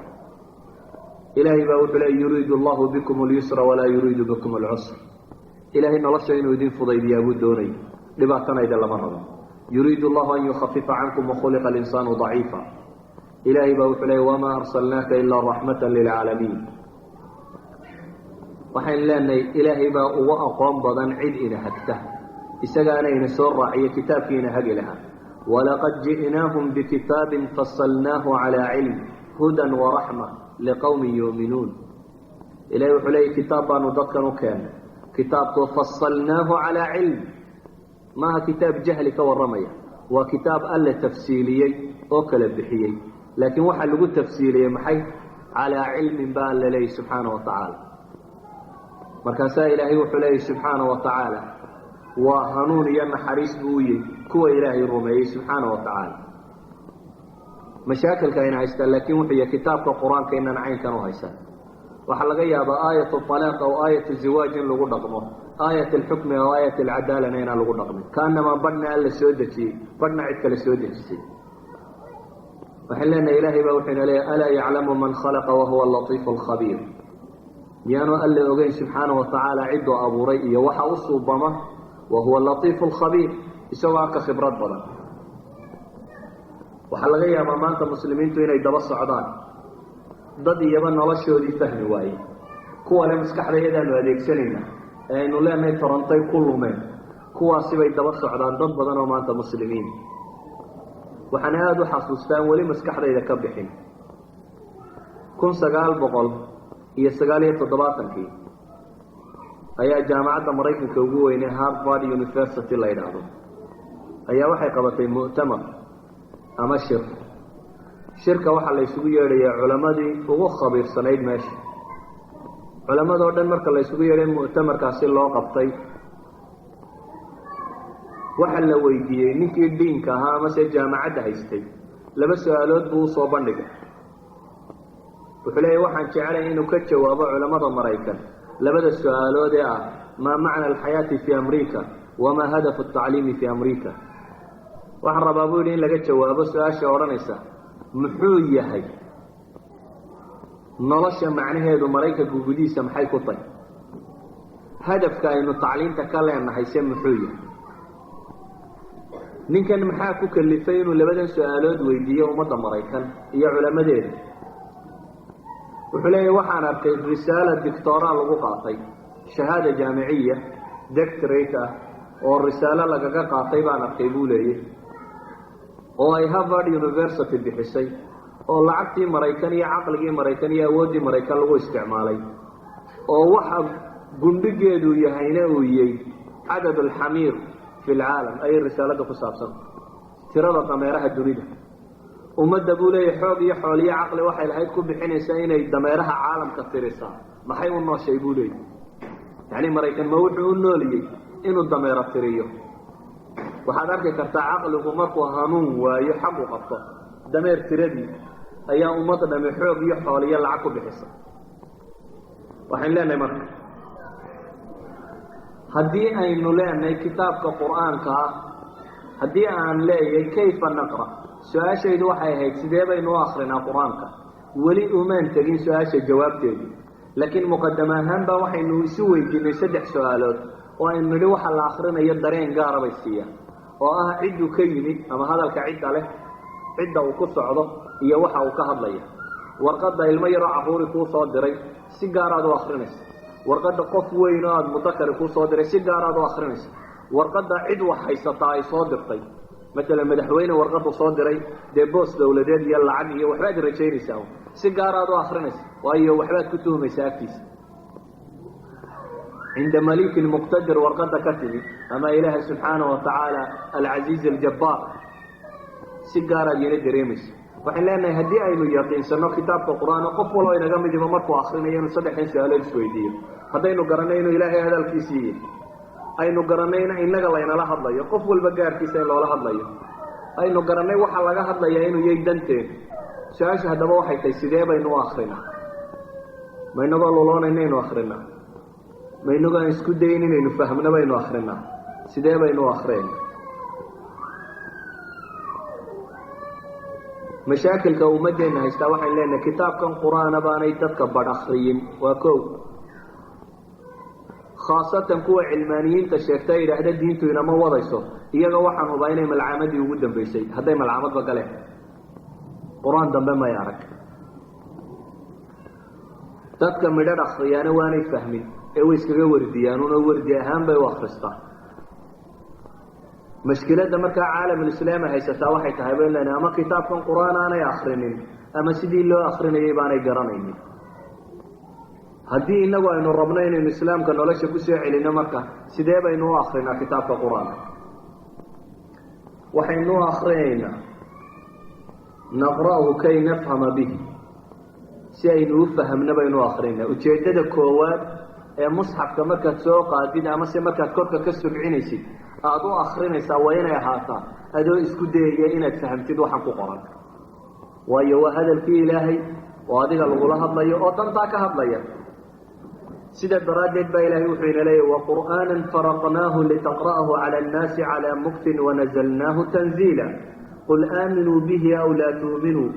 ilaahay baa wuxuu leeyahy yuriidu allahu bikum اlyusra walaa yuriidu bikum اlcusr. ilaahay nolosha inuu idin fudaydiyaa buu doonay, dhibaatanayda lama rabo. yuriidu allahu an yukhafifa cankum wakhuliqa alinsaanu daciifa. ilaahay baa wuxuu leeyahy wamaa arsalnaaka ilaa raxmata lilcaalamiin. waxaynu leenahay ilaahay baa uga aqoon badan cid ina hagta, isagaana ina soo raaciyo kitaabkiina hagi lahaa. walaqad ji'naahum bikitaabin fasalnaahu calaa cilm hudan waraxma liqowmin yuuminuun. ilahay wuxuu leeyahy kitaab baanu dadkan u keennay, kitaabkoo fasalnaahu calaa cilm, maaha kitaab jahli ka warramaya, waa kitaab alle tafsiiliyey oo kala bixiyey. laakiin waxaa lagu tafsiiliyey maxay? calaa cilmin baa alla leeyahy subxaana wa tacaala. markaasaa ilaahay wuxuu leeyahy subxaana wa tacaala waa hanuun iyo naxariis buu u yihi kuwa ilaahay rumeeyey subxaana wa tacaala. mashaakilka ayna haystaan laakiin wuxuu yahay kitaabka qur-aanka inaan caynkan u haysan. waxaa laga yaabaa aayat alaaq aw aayat ziwaaj in lagu dhaqmo, aayat alxukmi aw aayat alcadaalana inaan lagu dhaqmin, kaanamaa badhna alla soo dejiyey badhna cid kale soo dejisay. waxaan leenahay ilaahay baa wuxuuna leeyahy alaa yaclamu man khalaqa wahuwa alatiifu alkhabiir. miyaanu alle ogeyn subxaana wa tacaala cidduu abuuray iyo waxa u suubama, wahuwa alatiifu alkhabiir, isagoo aka khibrad badan. waxaa laga yaabaa maanta muslimiintu inay daba socdaan dad iyaba noloshoodii fahmi waaye, kuwane maskaxda iyadaanu adeegsanayna ee aynu leenahay torontay ku lumeen, kuwaasibay daba socdaan dad badan oo maanta muslimiin. waxaana aada u xasuustaan weli maskaxdayda ka bixin 1979 ayaa jaamacadda maraykanka ugu weynay Harvard University la yidhaahdo ayaa waxay qabatay mu'tamar ama shirka waxaa la isugu yeedhayaa culamadii ugu khabiirsanayd meesha. culamadoo dhan marka la isugu yeedhay mu'tamarkaasi loo qabtay, waxaa la weydiiyey ninkii diinka ahaa amase jaamacadda haystay 2 su-aalood buu usoo bandhigay. wuxuu leeyahy waxaan jeclay inuu ka jawaabo culamada maraykan 2 su-aalood ee ah maa macna alxayaati fi amriika wamaa hadafu atacliimi fi amriika. waxaan rabaa buu yidhi in laga jawaabo su-aasha odhanaysa muxuu yahay nolosha macnaheedu maraykanka gudihiisa maxay ku tahy, hadafka aynu tacliinta ka leenahay se muxuu yahay. ninkan maxaa ku kalifay inuu 2 su-aalood weydiiyo ummadda maraykan iyo culamadeeda. wuxuu leeyahy waxaan arkay risaala dictora lagu qaatay, shahaada jaamiciya doctorate ah oo risaalo lagaga qaatay baan arkay buu leeyay, oo ay Harvard University bixisay, oo lacagtii maraykan iyo caqligii maraykan iyo awooddii maraykan lagu isticmaalay, oo waxa gundhigeedu yahayna uu yahay cadad alxamiir fi lcaalam ayay risaalada ku saabsan, tirada dameeraha dunida. ummadda buu leeyahay xoog iyo xool iyo caqli waxay lahayd ku bixinaysaa inay dameeraha caalamka tirisaa, maxay u nooshay buu leeyahy. yacni maraykan ma wuxuu u nooliyey inuu dameero tiriyo. waxaad arki kartaa caqligu markuu hanuun waayo xaq u qabto, dameer tiradii ayaa ummadda dhami xoog iyo xool iyo lacag ku bixisa. waxaynu leenahay marka haddii aynu leenahay kitaabka qur-aanka ah, haddii aan leeyahay kayfa naqra, su-aashaydu waxay ahayd sidee baynu u akrinaa qur-aanka. weli umaan tegin su-aasha jawaabteedii, laakiin muqadama ahaan baa waxaynu isu weydiinay 3 su-aalood oo aynu nidhi waxa la akrinayo dareen gaara bay siiyaan, oo ah cidduu ka yimid ama hadalka cidda leh, cidda uu ku socdo iyo waxa uu ka hadlaya. warqadda ilmo yaroo caruuri kuu soo diray si gaaraad u akrinaysa, warqadda qof weyn oo aada mudakari kuu soo diray si gaaraad u akrinaysa, warqadda cid wax haysataa ay soo dirtay, matalan madaxweyne warqadu soo diray dee boos dawladeed iyo lacag iyo waxbaad rajaynaysaa, si gaaraad u akrinaysa waayo waxbaad ku tuhmaysaa agtiisa. cinda malikin muqtadir warqadda ka timid ama ilaahay subxaanahu wa tacaala alcasiiz aljabbaar si gaaraad yana dareemaysa. waxaan leenahay haddii aynu yaqiinsano kitaabka qur-aan qof walba inaga midiba markuu akrinayo inuu 3 su-aalood isweydiiyo, haddaynu garanay inuu ilaahay hadalkiisii yihi, aynu garanay in inaga laynala hadlayo, qof walba gaarkiisa in loola hadlayo, aynu garanay waxa laga hadlayaa inuu yahay danteen. su-aasha haddaba waxay tahay sidee baynu u akrinaa? ma inagoo luloonayna aynu akrinaa? ma inagoo aan isku dayin inaynu fahmno baynu akrinaa? sidee baynu u akriyayna? mashaakilka ummadeenna haystaa waxaan leenahay kitaabkan qur-aana baanay dadka badh akhriyin waa kow khaasatan kuwa cilmaaniyiinta sheegta yidhaahda diintu inama wadayso iyaga waxaan hubaa inay malcamadii ugu dambaysay hadday malcamadba galeen qur-aan dambe may arag dadka midhadh akhriyaana waanay fahmin ee way iskaga wardiyaan una wardi ahaan bay u akhristaan mashkiladda markaa caalamulislaami haysataa waxay tahay bay leenahay ama kitaabkan qur-aan aanay akrinin ama sidii loo akrinayay baanay garanaynin haddii inagu aynu rabno inaynu islaamka nolosha kusoo celino marka sidee baynu u akrinaa kitaabka qur-aanka waxaynu u akrinaynaa naqra'uhu kay nafhama bihi si aynu u fahamno baynu u akrinaa ujeeddada koowaad ee musxafka markaad soo qaadid ama se markaad korka ka subcinaysid aada u akrinaysaa waa inay ahaataa adoo isku dayaya inaad fahamtid waxaan ku qoran waayo waa hadalkii ilaahay oo adiga lagula hadlayo oo dantaa ka hadlaya sida daraaddeed baa ilaahay wuxuu ina leeyahy waqur'aanan faraqnaahu litaqra'ahu cala annaasi calaa muktin wanazalnaahu tanziila qul aaminuu bihi aw laa tuuminuu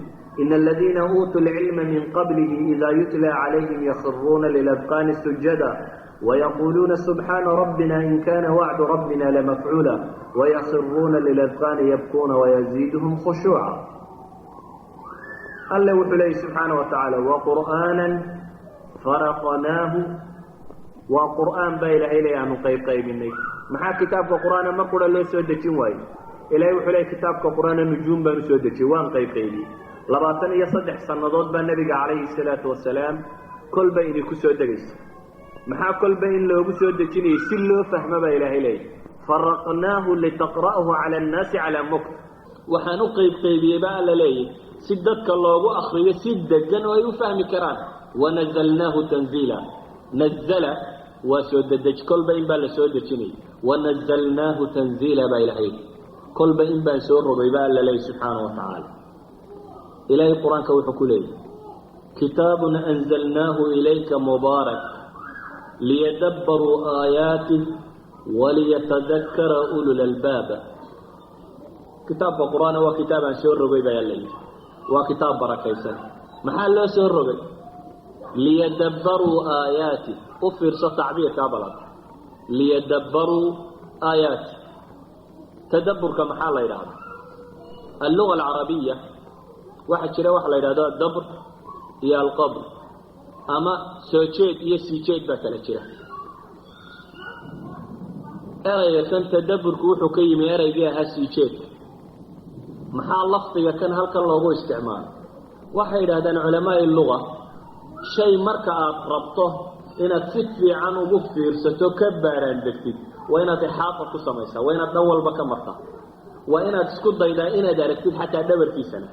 ina aladiina uutuu lcilma min qablihi idaa yutla calayhim yakhiruuna liladqaani sujada ويقولون سبحان ربنا إن كان وعد ربنا لمفعولا ويخرون للأذقان يبكون ويزيدهم خشوعا الله وحليه سبحانه وتعالى وقرآنا فرقناه وقرآن بيله إليه عن قيب مني محا كتابك قرآن ما قول الله سودة جنواي إليه وحليه كتابك قرآن نجوم بان سودة جوان قيبي لباتن يصدح صندوق بان نبي عليه الصلاة والسلام كل بيني كسودة جيس maxaa kolba in loogu soo dejinayay si loo fahmo baa ilaahay leeyahy faraqnaahu litaqra'ahu cala annaasi calaa mukt waxaan u qaybiyey baa alla leeyahy si dadka loogu akriyo si degan oo ay u fahmi karaan wanazalnaahu tanziila nazala waa soo dedej kolba in baa la soo dejinayay wanazalnaahu tanziila baa ilaahay kolba in baan soo rogay baa alla leeyahy subxaana wa tacaala ilaahay qur-aanka wuxuu ku leeyahy kitaabun anzalnaahu ilayka mubaarak liyadabbaruu aayaatih waliyatadakkara ulul albaab kitaabka qur-aan waa kitaab aan soo rogay baa alla yidhi waa kitaab barakaysan maxaa loo soo rogay liyadabbaruu aayaatih u fiirso tacbiirkaa balad liyadabbaruu aayaatih tadabburka maxaa la yidhahdaa alluga alcarabiya waxaa jira waxa la yidhahdo addabr iyo alqabr ama soo jeed iyo sii jeed baa kala jira erayga kan tadabburku wuxuu ka yimi eraygii ahaa sii jeedka maxaa lafdiga kan halkan loogu isticmaalo waxay yidhahdaan culamaai luga shay marka aad rabto inaad si fiican ugu fiirsato ka baaraan degtid waa inaad ixaata ku samaysaa waa inaad dhan walba ka martaa waa inaad isku daydaa inaad aragtid xataa dhabarkiisana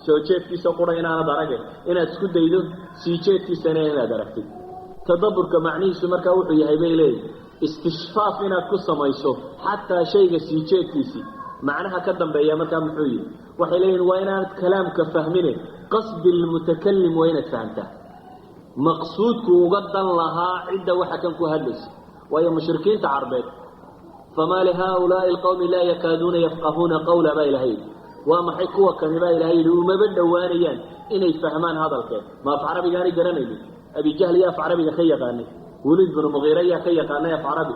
soo jeedkiisa qura inaanad aragin inaad isku daydo sii jeedkiisana inaad aragtid tadabburka macnihiisu markaa wuxuu yahay bay leeyihi istishfaaf inaad ku samayso xataa shayga sii jeedkiisii macnaha ka dambeeya markaa muxuu yihi waxay leeyihin waa inaanad kalaamka fahmine qasdi lmutakalim waa inaad fahamtaa maqsuudku uga dan lahaa cidda waxa kan ku hadlaysa waayo mushrikiinta carbeed famaa lihaulaai alqawmi laa yakaaduuna yafqahuuna qawla baa ilahay waa maxay kuwa kani baa ilahay yidhi umaba dhowaanayaan inay fahmaan hadalkeed ma af carabigaanay garanaynin abijahl yaa af carabiga ka yaqaanay weliid binu mugiira yaa ka yaqaanay af carabi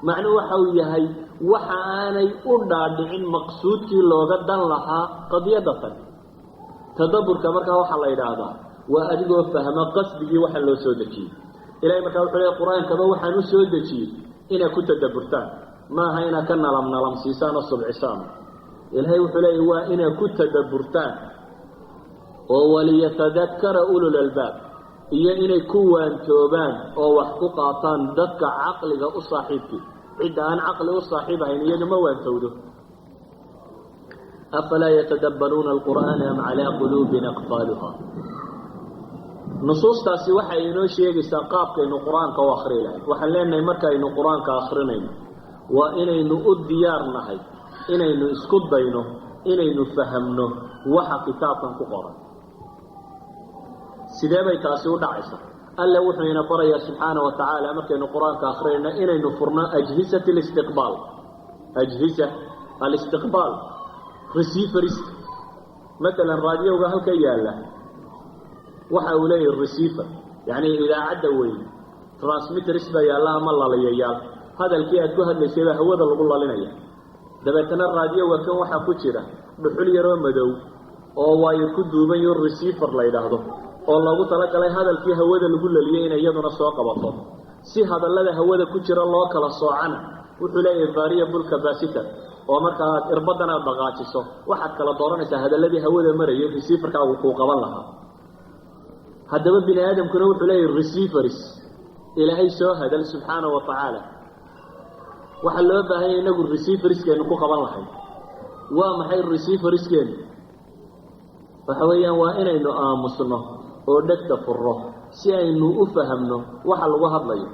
macnuhu waxa uu yahay waxa aanay u dhaadhicin maqsuudkii looga dan lahaa qadiyadda tan tadabburka markaa waxaa la yidhaahdaa waa adigoo fahma qasdigii waxa loo soo dejiyey ilahay markaa wuxuu leeyahy qur-aankaba waxaan u soo dejiyey inaad ku tadabburtaan maaha inaad ka nalamsiisaan oo subcisaan ilaahay wuxuu leeyahy waa inaad ku tadabburtaan oo waliyatadakkara ulul albaab iyo inay ku waantoobaan oo wax ku qaataan dadka caqliga u saaxiibkii cidda aan caqli u saaxiib ahayn iyadu ma waantowdo afalaa yatadabbaruuna alqur'aana am calaa quluubin aqfaaluha nusuustaasi waxay inoo sheegaysaa qaabkaynu qur-aanka u akhri lahayd waxaan leenahay markaaynu qur-aanka akhrinayno waa inaynu u diyaar nahay inaynu isku dayno inaynu fahamno waxa kitaabkan ku qoran sidee bay taasi u dhacaysaa alle wuxuu ina barayaa subxaana wa tacaala markaynu qur-aanka akrinayno inaynu furno ajhisat alistiqbaal ajhisa alistiqbaal receiverist مثلا راديوغا halka yaala waxa uu leeyahay receiver yani idaacada weyn transmitters ba yaala ama lalayaal hadalkii aad ku hadlaysay hawada lagu lalinaya dabeetana raadiyoga kan waxa ku jira dhuxul yar oo madow oo way ku duuban yihiin receiver la yiraahdo oo lagu talagalay hadalkii hawada lagu laliyay in iyaduna soo qabato si hadallada hawada ku jira loo kala soocana wuxuu leeyahay variable capacitor oo marka aad irbadana dhaqaajiso waxaad kala dooranaysaa hadalladii hawada marayay receiverka uu ku qaban lahaa haddaba bini aadamkuna wuxuu leeyahay receivers ilaahay soo hadal subxaanahu wa ta'ala waxa loo baahan yahay inagu receiverskeenu ku qaban lahay waa maxay receiverskeenu waxa weeyaan waa inaynu aamusno oo dhegta furro si aynu u fahamno waxa lagu hadlayo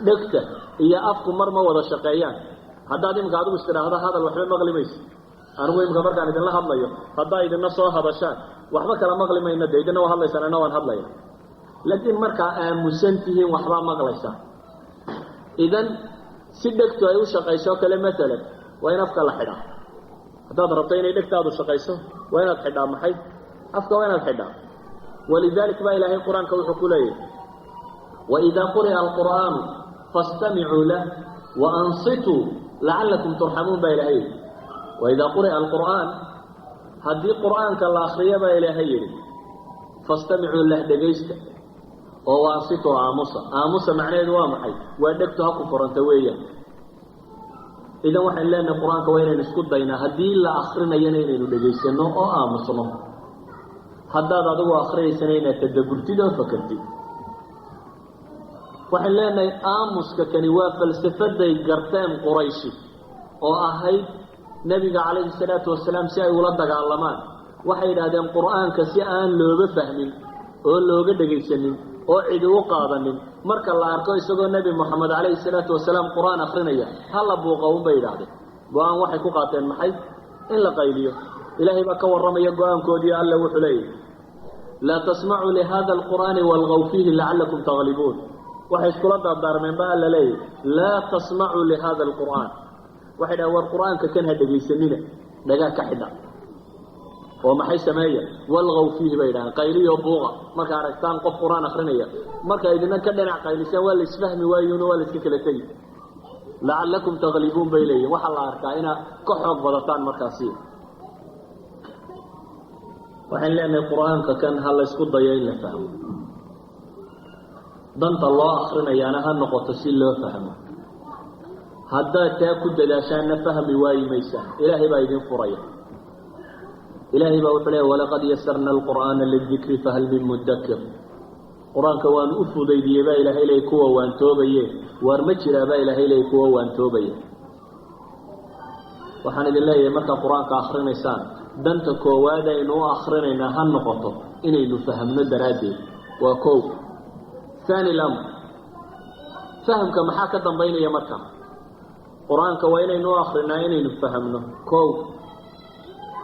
dhegta iyo afku marma wada shaqeeyaan haddaad imka adigu istiraahdo hadal waxba maqli maysid anigu imka markaan idinla hadlayo haddaa idinna soo hadashaan waxba kala maqli mayna dee idinna waa hadlaysaan anna waan hadlaya laakiin markaa aamusan tihiin waxbaa maqlaysaa idan si dhegtu ay u shaqayso kale matalan waa in afka la xidhaa haddaad rabto inay dhegtaadu shaqayso waa inaad xidhaa maxay afka waa inaad xidhaa walidalik baa ilaahay qur-aanka wuxuu ku leeyahay waidaa quri'a alqur'aanu fastamicuu lah waansituu lacallakum turxamuun baa ilaahay yidhi waidaa quri'a alqur'aan haddii qur'aanka la akriyo baa ilaahay yidhi fastamicuu lah dhegaysta oo waansituu aamusa macnaheedu waa maxay waa dhegtu ha ku furanta weeyaan idan waxaan leenahay qur-aanka waa inaynu isku daynaa haddii la akrinayana inaynu dhegaysano oo aamusno haddaad adigu akhriyaysana inaad tadabburtid oo fakartid waxaan leenahay aamuska kani waa falsafaday garteen qurayshi oo ahayd nabiga calayhi salaatu wasalaam si ay ula dagaalamaan waxay yidhaahdeen qur-aanka si aan looga fahmin oo looga dhegaysanin oo cidi u qaadanin marka la arko isagoo nebi moxamed calayhi salaatu wasalaam qur-aan akrinaya hala buuqa un bay yidhaahdeen go-aan waxay ku qaateen maxay in la qayliyo ilaahay baa ka warramaya go-aankoodii alle wuxuu leeyahay laa tasmacuu lihada alqur'aani walgaw fiihi lacallakum taglibuun waxay iskula dardaarmeen ba alla leeyahay laa tasmacuu lihada alqur'aan waxay dhaha war qur-aanka kan ha dhegaysanina dhagaa ka xidha oo maxay sameeya walgaw fiihi bay dhahaan qayliyo buuqa marka aragtaan qof qur-aan akrinaya marka idina ka dhinac qaylisaan waa la isfahmi waayuuna waa la iska kala tegi lacallakum taglibuun bay leeyihin waxaa la arkaa inaad ka xoog badataan markaasi waxaan leenahay qur-aanka kan ha la isku dayo in la fahmo danta loo akrinayaana ha noqoto si loo fahmo haddaad taa ku dadaashaanna fahmi waayi maysaan ilaahay baa idin furaya ilaahay baa wuxuu leeyahy walaqad yasarna alqur'aana lidikri fahal min mudakir qur-aanka waanu u fudaydiyey baa ilaahay leeyay kuwa waantoobaye waar ma jiraa baa ilaahay leeyay kuwa waantoobaya waxaan idin leeyahay markaa qur-aanka akrinaysaan danta koowaad aynu u akrinaynaa ha noqoto inaynu fahamno daraaddeed waa kow ثاني الأمر فهمك maxaa ka dambaynaya marka quraanka waa inaynu akhrina inaynu fahamno koow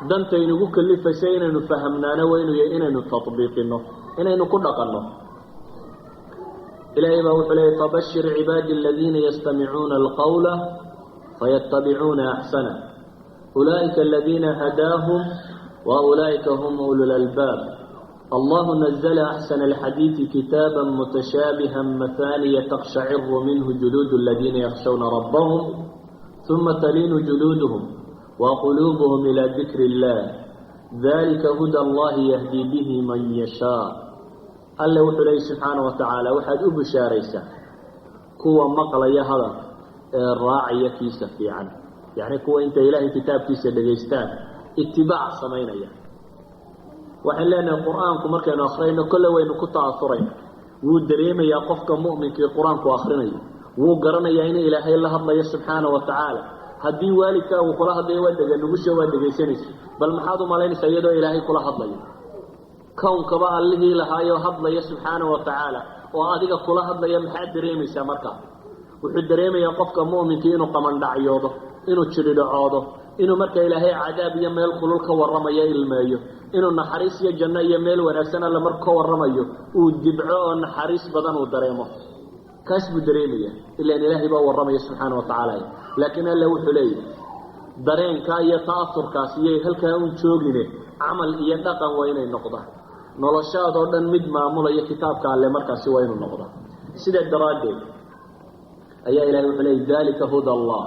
danta inagu kalifaysa inaynu fahamnaana waa inaynu tatbiiqino inaynu ku dhaqanno ilaahay baa wuxuu leeyahay fabashir cibaadi alladhina yastami'una alqawla fayattabi'una ahsana ulaa'ika alladhina hadaahum wa ulaa'ika hum ulul albab الله نزل أحسن الحديث كتابا متشابها مثانية تقشعر منه جلود الذين يخشون ربهم ثم تلين جلودهم وقلوبهم إلى ذكر الله ذلك هدى الله يهدي به من يشاء الله وحده سبحانه وتعالى وحد أبشاريسا كوى مقل يهضا الراعي كيس في عنه يعني كوى انت إلهي كتاب كيس دقيستان اتباع صمينيا waxaan leenahay quraanku markaynu akhriyno kala waynu ku taasurayn wuu dareemayaa qofka mu'minka ee quraanku akhrinayo wuu garanayaa in ilaahay la hadlayo subxaanahu wa ta'ala haddii waalidka uu kula hadlayo waa nugu waa dhegaysanaysa bal maxaad u malaynaysaa iyadoo ilaahay kula hadlayo kawnkaba allihii lahaayo hadlaya subxaanahu wa ta'ala oo adiga kula hadlaya maxaad dareemaysaa markaa wuxuu dareemayaa qofka mu'minka inuu qamandhacyoodo inuu jiridhacoodo inuu marka ilaahay cadaab iyo meel kulul ka warramayo ilmeeyo inuu naxariis iyo janno iyo meel wanaagsan alla marka ka warramayo uu dibco oo naxariis badan uu dareemo kaas buu dareemaya ilaa ilaahay baa warramaya subxaanahu wa ta'ala laakiin alla wuxuu leeyahay dareenka iyo ta'asurkaas iyo halkaa un joogine camal iyo dhaqan waa inay noqdaan noloshaadoo dhan mid maamulaya kitaabka alle markaasi waa inuu noqda sidaa daraaddeed ayaa ilahay wuxuu leeyay dalika huda allah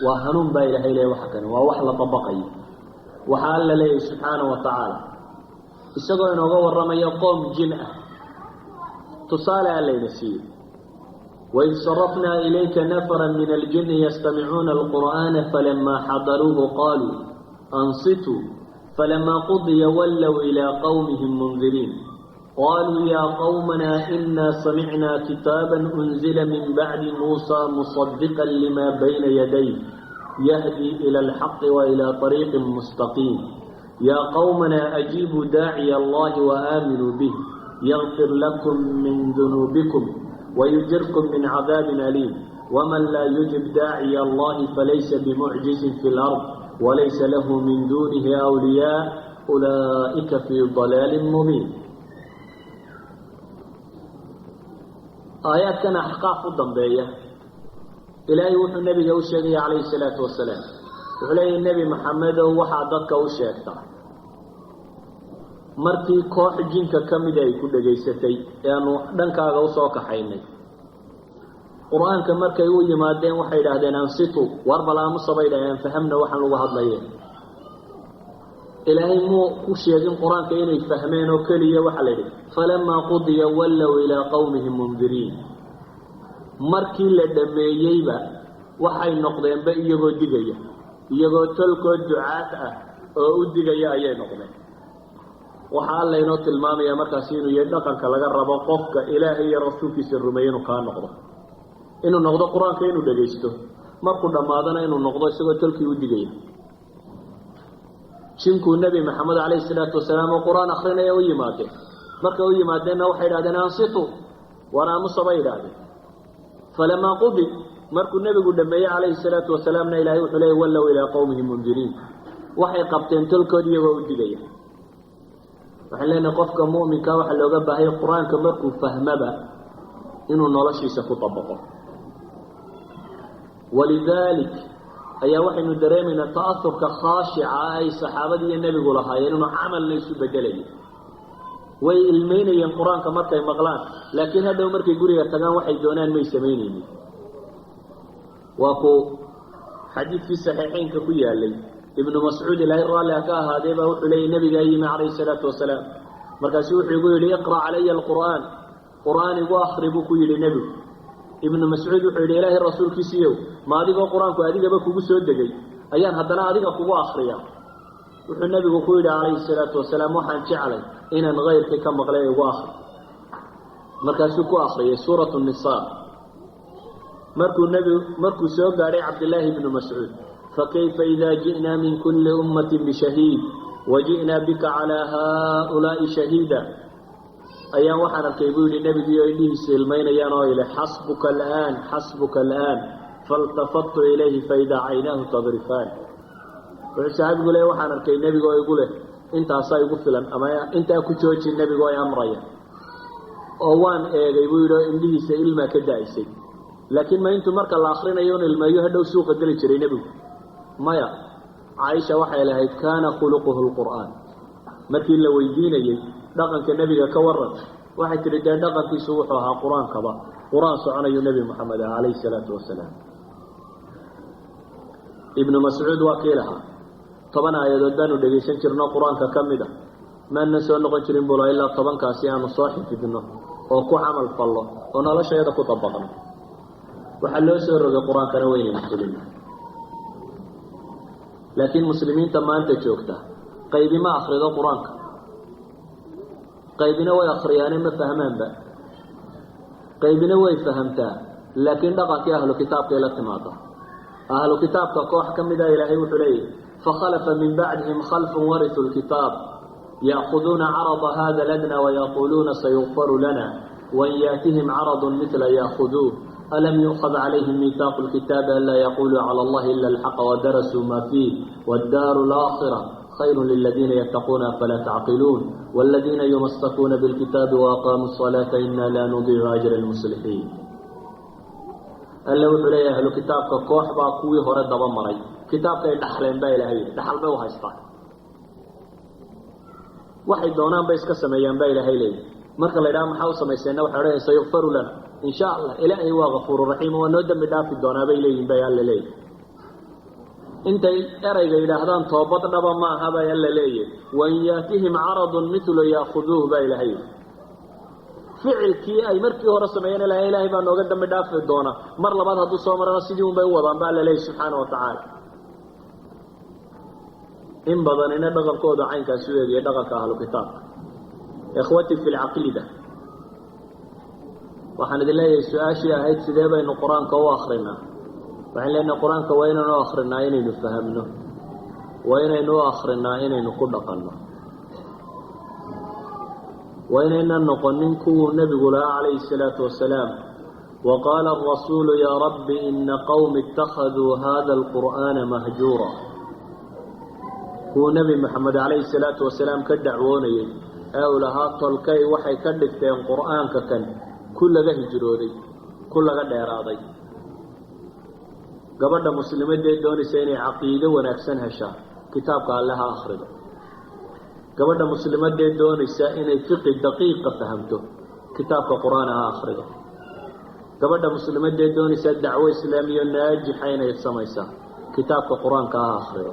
waa hanuun baa ilahay leeyahy waxa kani waa wax la dabaqayo waxaa alla leeyahy subxaanahu wa tacaala isagoo inooga warramaya qoom jin ah tusaale allayna siiyey waid sarafnaa ilayka nafara min aljinni yastamicuuna alqur'aana falamaa xadaruuhu qaaluu ansituu فلما قضي ولوا إلى قومهم منذرين قالوا يا قومنا إنا سمعنا كتابا أنزل من بعد موسى مصدقا لما بين يديه يهدي إلى الحق وإلى طريق مستقيم يا قومنا أجيبوا داعي الله وآمنوا به يغفر لكم من ذنوبكم ويجركم من عذاب أليم ومن لا يجب داعي الله فليس بمعجز في الأرض وليس له من دونه أولياء أولئك في ضلال مبين آيات كان أحقاق الضمبية إلهي وحو النبي وشيخي عليه الصلاة والسلام وحليه النبي محمد وحادك وشيخته markii koox jinka ka mid ay ku dhageysatay aanu dhankaaga u soo kaxaynay quraanka markay u yimaadeen waxay yiraahdeen ansitu war balaamu sabaydayaan fahamna waxaan lagu hadlayeen ilaahay muu ku sheegin quraanka inay fahmeen oo kaliya waxa la yidhi falammaa qudiya wallaw ilaa qawmihim mundiriin markii la dhameeyeyba waxay noqdeenba iyagoo digaya iyagoo tolkood ducaad ah oo u digaya ayay noqdeen waxaa alla inoo tilmaamaya markaasi inuu yahay dhaqanka laga rabo qofka ilaahay iyo rasuulkiisa rumeeyo inuu kaa noqdo inuu noqdo quraanka inuu dhageysto markuu dhamaadana inuu noqdo isagoo talkii u digaya shinku nabi maxamed alayhi salaatu wasalaam oo quraan akhrinaya u yimaadeen marka u yimaadeenna waxay yiraahdeen ansitu wana musabaydaade falama qudi markuu nabigu dhameeyay alayhi salaatu wasalaamna ilaahay wuxuu leeyahay wallow ilaa qawmihim mundiriin waxay qabteen talkood iyagoo u digaya waxaan leenahay qofka mu'minka waxa looga baahay quraanka markuu fahmaba inuu noloshiisa ku dabaqo ولذلك ayaa waxaynu dareemayna ta'asurka khaashica ay saxaabada iyo nabigu lahaayeen inuu camal la isu bedelayo way ilmeynayeen quraanka markay maqlaan laakiin hadhow markay guriga tagaan waxay doonaan may sameynayeen waa ku xadiidkii saxiixeynka ku yaalay ibnu mascuud ilaahay raalli ka ahaadee baa wuxuu leeyahay nabiga yimi calayhi salaatu wasalaam markaasuu wuxuu igu yidhi iqra calaya alqur'aan qur'aan igu akhri buu ku yidhi nebigu ibnu mascuud wuxuu yidhi ilaahay rasuulkiisiiyow ma adigoo qur-aanku adigaba kugu soo degay ayaan haddana adiga kugu akhriya wuxuu nebigu ku yidhi calayhi salaatu wasalaam waxaan jeclay inaan kayrkii ka maqlay igu akhri markaasuu ku akhriyay suuratu nisaa markuu soo gaadhay cabdillaahi ibnu mascuud fakayfa idaa ji'naa min kulli ummatin bishahiid waji'naa bika calaa haaulaa'i shahiida ayaan waxaan arkay buu yidhi nebigii oo indhihiisa ilmaynayaan oo ile xasbuka al'aan faltafattu ilayhi faidaa caynaahu tadrifaan wuxuu saaxibigu leeyahy waxaan arkay nebiga oo igu leh intaasaa igu filan ama intaa ku jooji nebiga oo amraya oo waan eegay buu yidhi oo indhihiisa ilmaa ka da'isay laakiin ma intuu marka la akrinayo un ilmeeyo hadhow suuqa geli jiray nebigu maya caaisha waxay lahayd kaana khuluquhu lqur'aan markii la weydiinayey dhaqanka nebiga ka waran waxay tihi dee dhaqankiisu wuxuu ahaa qur-aankaba qur-aan soconayu nebi moxamed ah calayhi salaatu wasalaam ibnu mascuud waa kii lahaa 10 aayadood baanu dhegaysan jirno qur-aanka ka mid a maana soo noqon jirin bulo ilaa 10kaasi aanu soo xifidno oo ku camal fallo oo noloshayada ku dabaqno waxaa loo soo rogay qur-aankana weynay muslimiin laakiin muslimiinta maanta joogta qaybi ma akhrido qur-aanka qaybina way akhriyaane ma fahmaanba qaybina way fahamtaa laakiin dhaqankii ahlu kitaabkay la timaada ahlu kitaabka koox ka mida ilaahay wuxuu leeyahy fakhalafa min bacdihim khalfun warisu lkitaab ya'khuduuna carada hada ladna wayaquuluuna sayughfaru lana wain yaatihim caradun midla ya'khuduuh alam yu'khad calayhim miihaaqu lkitaabi an laa yaquluu cala allahi ila alxaqa wadarasuu ma fiih waddaaru laakhira خير للذين يتقون فلا تعقلون والذين يمسكون بالكتاب وأقاموا الصلاة إنا لا نضيع أجر المصلحين ألا وحلي أهل كتابك كوح باقوي هرد بمري kitaabka ay dhaxleen baa ilaahay dhaxal bay u haystaan waxay doonaan bay iska sameeyaan baa ilaahay leeyahay marka la yiraahdo maxaa u sameeyeen waxa odhanaysa yughfaru lana insha Allah ilaahay waa ghafuurur rahiim waa noo dambi dhaafi doonaa bay leeyihiin bay alla leeyahay intay erayga yiraahdaan toobad dhaba ma aha bay alla leeyahay wa yaatihim aradun mithlu ya'khuduhu bay ilaahay ficilkii ay markii hore sameeyeen ilaahay baa nooga dambi dhaafi doona mar labaad hadduu soo marana sidii un bay u wadaan baa alla leeyahay subxaanahu wa tacaala in badan ina dhaqankooda caynkaas u eegaya dhaqanka ahlu kitaabka ikhwati fi alcaqiida waxaan idin leeyahay su-aashii ahayd sidee baynu qur-aanka u akrinaa waxaan leenahay qur-aanka waa inaynu u akrinaa inaynu fahamno waa inaynu u akrinaa inaynu ku dhaqanno waa inaynan noqonin kuwuu nebigu lahaa calayhi الsalaatu wasalaam waqaala الrasuulu yaa rabbi ina qowmi اtakhaduu hada اlqur'aana mahjuura kuwuu nebi moxamed calayhi الsalaatu wasalaam ka dacwoonayay ee uu lahaa tolkay waxay ka dhigteen qur'aanka kan ku laga hijrooday ku laga dheeraaday gabadha muslimadee doonaysa inay caqiido wanaagsan heshaa kitaabka alle ha akhrido gabadha muslimadee doonaysa inay fiqi daqiiqa fahamto kitaabka qur-aan ha akhrido gabadha muslimadee doonaysa dacwo islaamiyo naajixa inay samaysaa kitaabka qur-aanka ha akhrido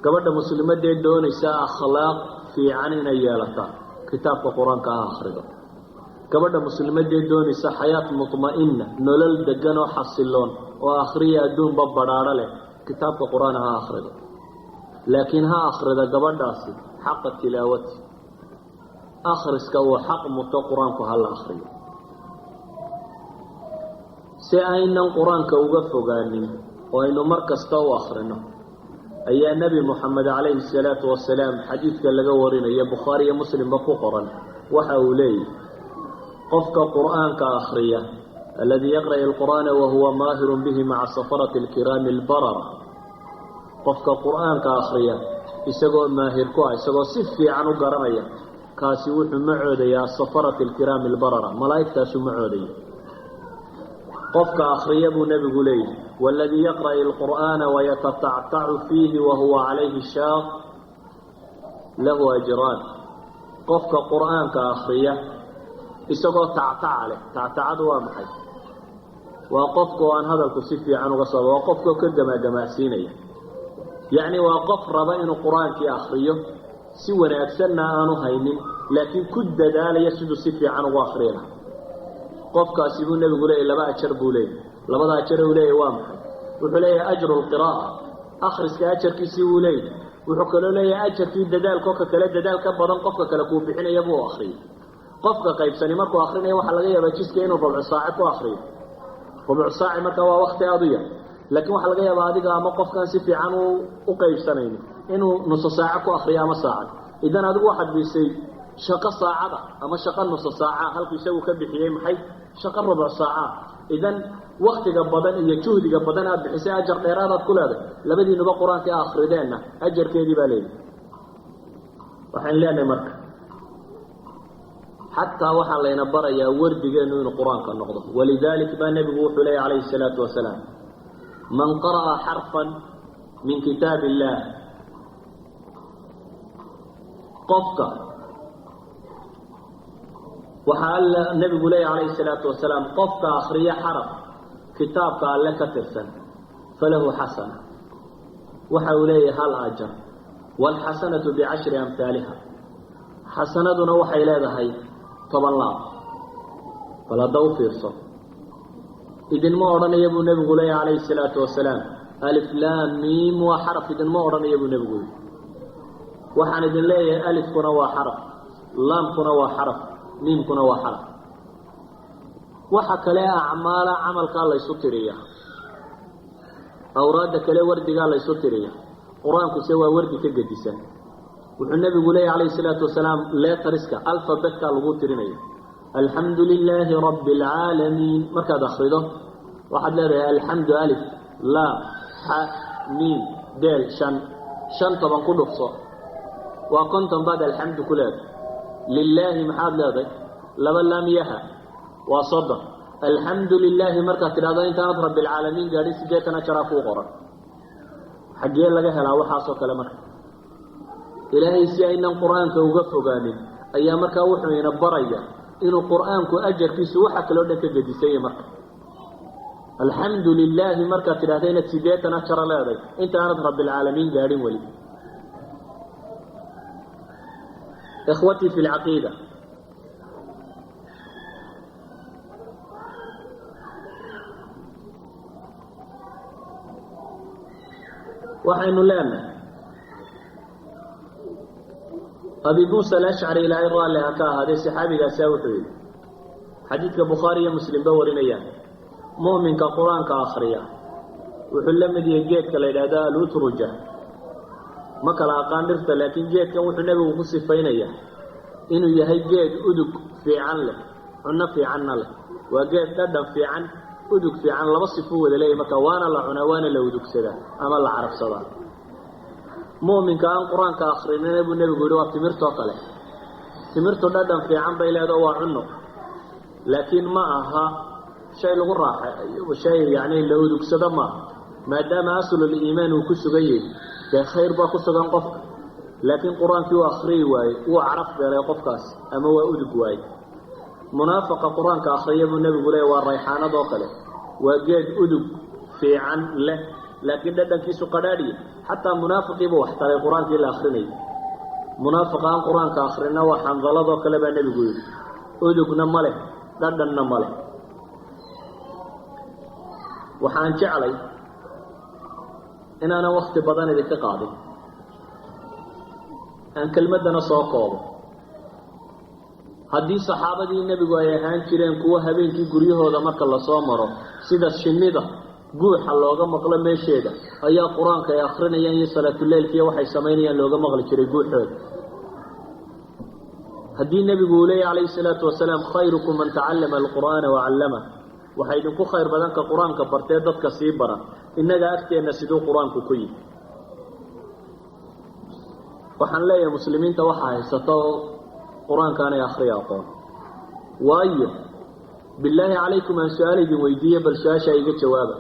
gabadha muslimadee doonaysa akhlaaq fiican inay yeelataa kitaabka qur-aanka ha akhrido gabadha muslimadee doonaysa xayaat mutma'inna nolol degan oo xasiloon oo akhriya adduunba badhaadho leh kitaabka qur-aan ha akhrido laakiin ha akhrida gabadhaasi xaqa tilaawati akhriska uu xaq muto qur-aanku ha la akhriyo si aynan qur-aanka uga fogaanin oo aynu mar kasta u akhrino ayaa nebi moxamed calayhi الsalaatu wasalaam xadiidka laga warinayo bukhaari iyo muslimba ku qoran waxa uu leeyahy qofka qur'aanka akhriya aladii yaqra'a alqur'aana wahuwa maahirun bihi maca safarati alkiraami albarara qofka qur'aanka akhriya isagoo maahir ku ah isagoo si fiican u garanaya kaasi wuxuu macoodayaa safarati alkiraami albarara malaa'igtaasu macoodaya qofka akhriya buu nebigu leeyahy waladii yaqra'a alqur'aana wayatatactacu fiihi wahuwa calayhi shaaq lahu ajraan qofka qur'aanka akhriya isagoo tactaca leh tactacadu waa maxay waa qofka oo aan hadalku si fiican uga soo waa qofka ka gamaagamaacsiinaya yacni waa qof raba inuu qur-aankii akhriyo si wanaagsanna aanu haynin laakiin ku dadaalaya siduu si fiican ugu akhriya lahaa qofkaasi buu nebigu leeyahy laba ajar buu leeyahy labada ajar uu leeyahy waa maxay wuxuu leeyahay ajru lqiraa'a akhriska ajarkiisii wuu leeyahy wuxuu kaloo leeyahay ajarkii dadaalko ka kale dadaal ka badan qofka kale kuu bixinaya buu akhriyay qofka qaybsani markuu akhrinayo waxaa laga yaabaa jiska inuu rubcu saace ku akhriyo rubcu saaci marka waa wakti aada u yar laakiin waxaa laga yaabaa adiga ama qofkaan si fiican u qaybsanayni inuu nuso saaco ku akhriyo ama saacad idan adigu waxaad bisay shaqo saacada ama shaqo nuso saaca halku isagu ka bixiyey maxay shaqo rubcu saaca idan waktiga badan iyo juhdiga badan aad bixisay ajar dheeraadaad ku leedahay labadiinuba qur-aanka akhrideenna ajarkeedii baa leeyahay waxaan leenahay marka xataa waxaa layna barayaa wardigeenu inuu qur-aanka noqdo walidalik baa nebigu wuxuu leeyahy calayhi الsalaatu wasalaam man qara'a xarfan min kitaab illah qofka waxaa alla nebigu leeyahy calayhi الsalaatu wasalaam qofka akhriya xaraf kitaabka alle ka tirsan falahu xasana waxa uu leeyahay hal ajar wاlxasanatu bicashri amhaaliha xasanaduna waxay leedahay 10 laab bal hadda u fiirso idinma odhanaya buu nebigu leeyahy calayhi الsalaatu wasalaam alif laam miim waa xaraf idinma odhanaya buu nebigu yidhi waxaan idin leeyahay alifkuna waa xaraf laamkuna waa xaraf miimkuna waa xaraf waxa kale acmaala camalkaa laysu tiriya awraadda kale wardigaa laysu tiriya qur-aankuse waa wardi ka gedisan wuxuu nebigu leeyahy calayhi الsalaatu wasalaam leetariska alfabetka lagu tirinaya alxamdu lilaahi rabbi اlcaalamiin markaad akrido waxaad leedahay alxamdu alif laam xa miim deel shan toban ku dhufso waa 50 baad alxamdu ku leedahay lilaahi maxaad leedahay 2 laam yaha waa 30 alxamdu lilaahi markaad tidhahdo intaanad rabbi اlcaalamiin gaadhin 80 ajaraa kuu qoran xaggee laga helaa waxaasoo kale marka ilaahay si aynan qur-aanka uga fogaanin ayaa markaa wuxuu ina baraya inuu qur-aanku ajarkiisu waxa kaloo dhan ka gedisaya marka alxamdu lilaahi markaad tidhahda inaad 80 ajara leeday intaanad rabbilcaalamiin gaadhin weli ikhwatii fi lcaqiida waxaynu leenahay abi muusa alashcari ilaahay raalli ha ka ahaadee saxaabigaasaa wuxuu yidhi xadiidka bukhaari iyo muslimba warinayaan mu'minka qur-aanka akhriya wuxuu la mid yahay geedka la yidhaahdo alutruja ma kala aqaan dhirta laakiin geedkan wuxuu nebigu ku sifaynaya inuu yahay geed udug fiican leh cunno fiicanna leh waa geed dhadhan fiican udug fiican laba sifo wada leeyahay marka waana la cunaa waana la udugsadaa ama la carabsadaa mu'minka aan qur-aanka akrinina buu nebigu yidhi waa timirtoo kale timirtu dhadhan fiican bay leedaho waa cunno laakiin ma aha shay lagu raaxay shay yacni la udugsado maaha maadaama aslul iimaan uu ku sugan yahay dee khayr baa ku sugan qofka laakiin qur-aankii uu akhriyi waaye wuu caraf beelay qofkaas ama waa udug waaye munaafiqa qur-aanka akhriya buu nebigu leeyahy waa rayxaanadoo kale waa geed udug fiican leh laakiin dhadhankiisu qadhaadhiya xataa munaafiqiiba wax taray qur-aankii la akrinayay munaafiqa aan qur-aanka akhrina waa xandaladoo kale baa nebigu yidhi udugna ma leh dhadhanna ma leh waxaan jeclay inaanan wakti badan idinka qaadin aan kelmaddana soo koobo haddii saxaabadii nebigu ay ahaan jireen kuwo habeenkii guryahooda marka lasoo maro sida shinnida guuxa looga maqlo meesheeda ayaa qur-aanka ay akrinayaan iyo salaatuleylkiiyo waxay samaynayaan looga maqli jiray guuxooda haddii nebigu uu leeyahy calayhi salaatu wasalaam khayrukum man tacallama alqur'aana wacallamah waxaa idinku khayr badan ka qur-aanka bartee dadka sii bara innaga agteenna siduu qur-aanku ku yimi waxaan leeyahay muslimiinta waxaa haysato qur-aankaanay akhriya aqoon waayo bilaahi calaykum aan su-aal idin weydiiye bal su-aashaa iga jawaaba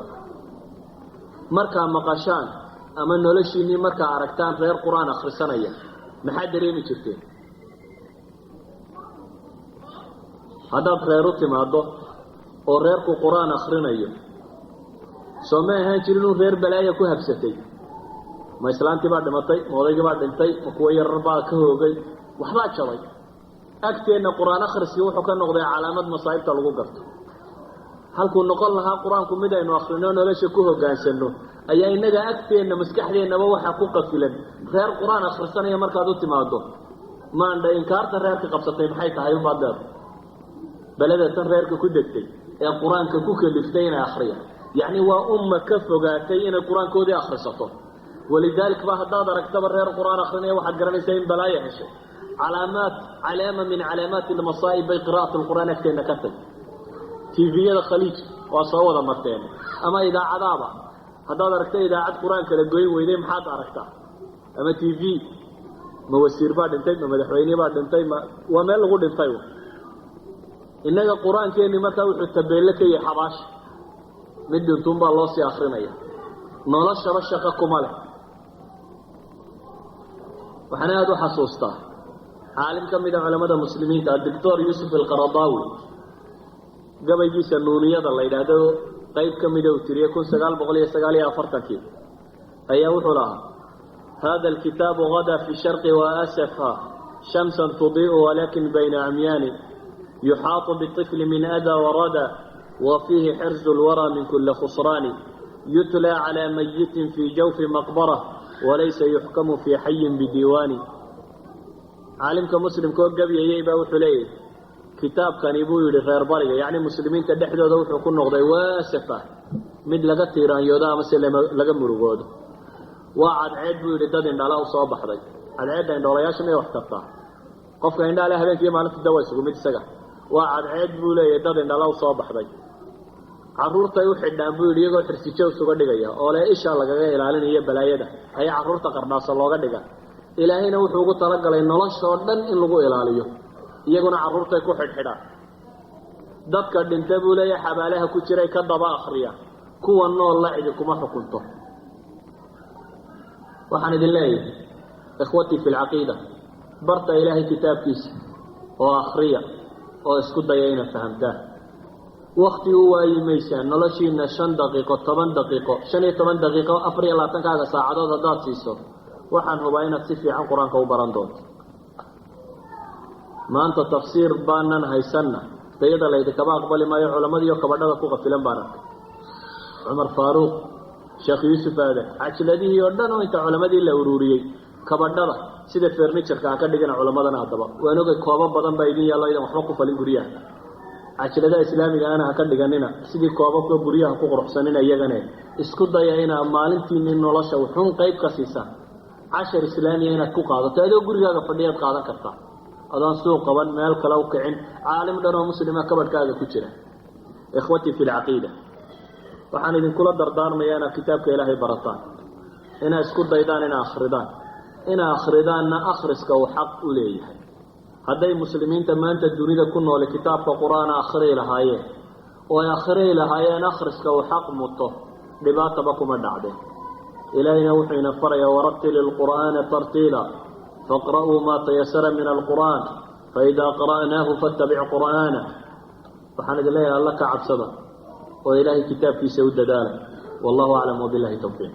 markaa maqashaan ama noloshiinnii markaa aragtaan reer qur-aan akhrisanaya maxaad dareemi jirteen haddaad reer u timaaddo oo reerku qur-aan akhrinayo soo ma ahaan jir inuu reer balaaya ku habsatay ma islaantii baa dhimatay ma odaygii baa dhintay ma kuwo yarar baa ka hoogay waxbaa jabay agteenna qur-aan akhriskii wuxuu ka noqday calaamad masaa'ibta lagu garto halkuu noqon lahaa qur-aanku mid aynu akhrino nolosha ku hoggaansanno ayaa innaga agteenna maskaxdeennaba waxaa ku qafilan reer qur-aan akhrisanaya markaad u timaaddo maandha inkaarta reerka qabsatay maxay tahay ubaad leeda beledatan reerka ku degtay ee qur-aanka ku kaliftay inay akhriyaan yacni waa umma ka fogaatay inay qur-aankoodii akhrisato walidaalika ba haddaad aragtaba reer qur-aan akhrinaya waxaad garanaysaa in balaaya heshay calaama min calaamaati almasaa'ib bay qira'at alqur'aan agteenna ka tag tviyada khaliijka waa soo wada marteen ama idaacadaaba haddaad aragta idaacad qur-aan kala goyn weyday maxaad aragtaa ama t v ma wasiir baa dhintay ma madaxweyne baa dhintay waa meel lagu dhintay innaga qur-aankeennii markaa wuxuu tabeelle ka yahay xabaasha mid dhintuunbaa loo sii akrinaya noloshaba shaqo kuma leh waxaana aada u xasuustaa caalim ka mid a culamada muslimiinta adoctor yuusuf alqaradaawi gabaygiisa nuuniyada la yidhaahdo qayb ka mida uu tiriyey 1949 ayaa wuxuu lahaa hada alkitaabu gada fi sharqi waasafa shamsan tudii'u walakin bayna camyaani yuxaatu biطifli min ada warada وفيه حرز الورى من كل خسران يتلى على ميت في جوف مقبرة وليس يحكم في حي بديوان عالمك مسلم كو قبي ييبا وحليه كتاب كان يبوي لغير برقة يعني مسلمين تدحدوا دوحوا كل نغضي واسفة مد لغا تيران يودا مثل لغا مرغود وعد عيد بوي لداد ان الله صباح ذي العيد ان دورياش ما يحتطا قفك ان الله هبين كيما نفس الدواء سوق مد سغا وعد عيد بوي لداد ان الله صباح ذي caruurtay u xidhaan buu yidhi iyagoo xirsijow suga dhigaya oo le isha lagaga ilaalinayo balaayada ayaa caruurta qardhaasa looga dhiga ilaahayna wuxuu ugu talagalay noloshoo dhan in lagu ilaaliyo iyaguna caruurtay ku xidhxidhaan dadka dhintay buu leeyahay xabaalaha ku jiray ka daba akhriya kuwa nool la cidi kuma xukunto waxaan idin leeyahay ikhwatii fi lcaqiida barta ilaahay kitaabkiisa oo akhriya oo isku daya inaad fahamtaan wakti u waayi maysaan noloshiina 5 daqiiqo 10 daqiiqo 15 daqiiqo 24 saacadood haddaad siiso waxaan hubaa inaad si fiican qur-aanka u baran doonto maanta tafsiir baanan haysanna dayada laydinkama aqbali maayo culamadiiyo kabadhada ku qafilan baan arkay cumar faaruuq sheekh yuusuf aadan cajiladihii oo dhan oo inta culamadii la ururiyey kabadhada sida furniture-ka ka dhigana culamadana haddaba waan ogay koobo badan baa idin yaallo idan waxba ku falin guryaha cajiladaha islaamiga ana ha ka dhiganina sidii koobabka guryaha ku quruxsanina iyagana isku daya inaa maalintiini nolosha wuxuun qayb ka siisaan cashar islaamiya inaad ku qaadato adoo gurigaaga fadhiyaad qaadan kartaa adaan suuq qaban meel kale u kicin caalim dhan oo muslima kabadhkaaga ku jira ikhwatii fi lcaqiida waxaan idinkula dardaarmayaa inaad kitaabka ilaahay barataan inaad isku daydaan inaa akhridaanna akhriska uu xaq u leeyahay hadday muslimiinta maanta dunida ku noole kitaabka qur-aana akhriyi lahaayeen oo ay akhriyi lahaayeen akhriska uu xaq muto dhibaataba kuma dhacdeen ilaahayna wuxuu ina farayaa waratili lqur'aana tartiila faqra'uu maa tayasara min alqur'aan faidaa qara'naahu fattabic qur'aana waxaan idin leeyahay alla ka cabsada oo ilaahay kitaabkiisa u dadaala wallahu aclam wabillahi tawfiiq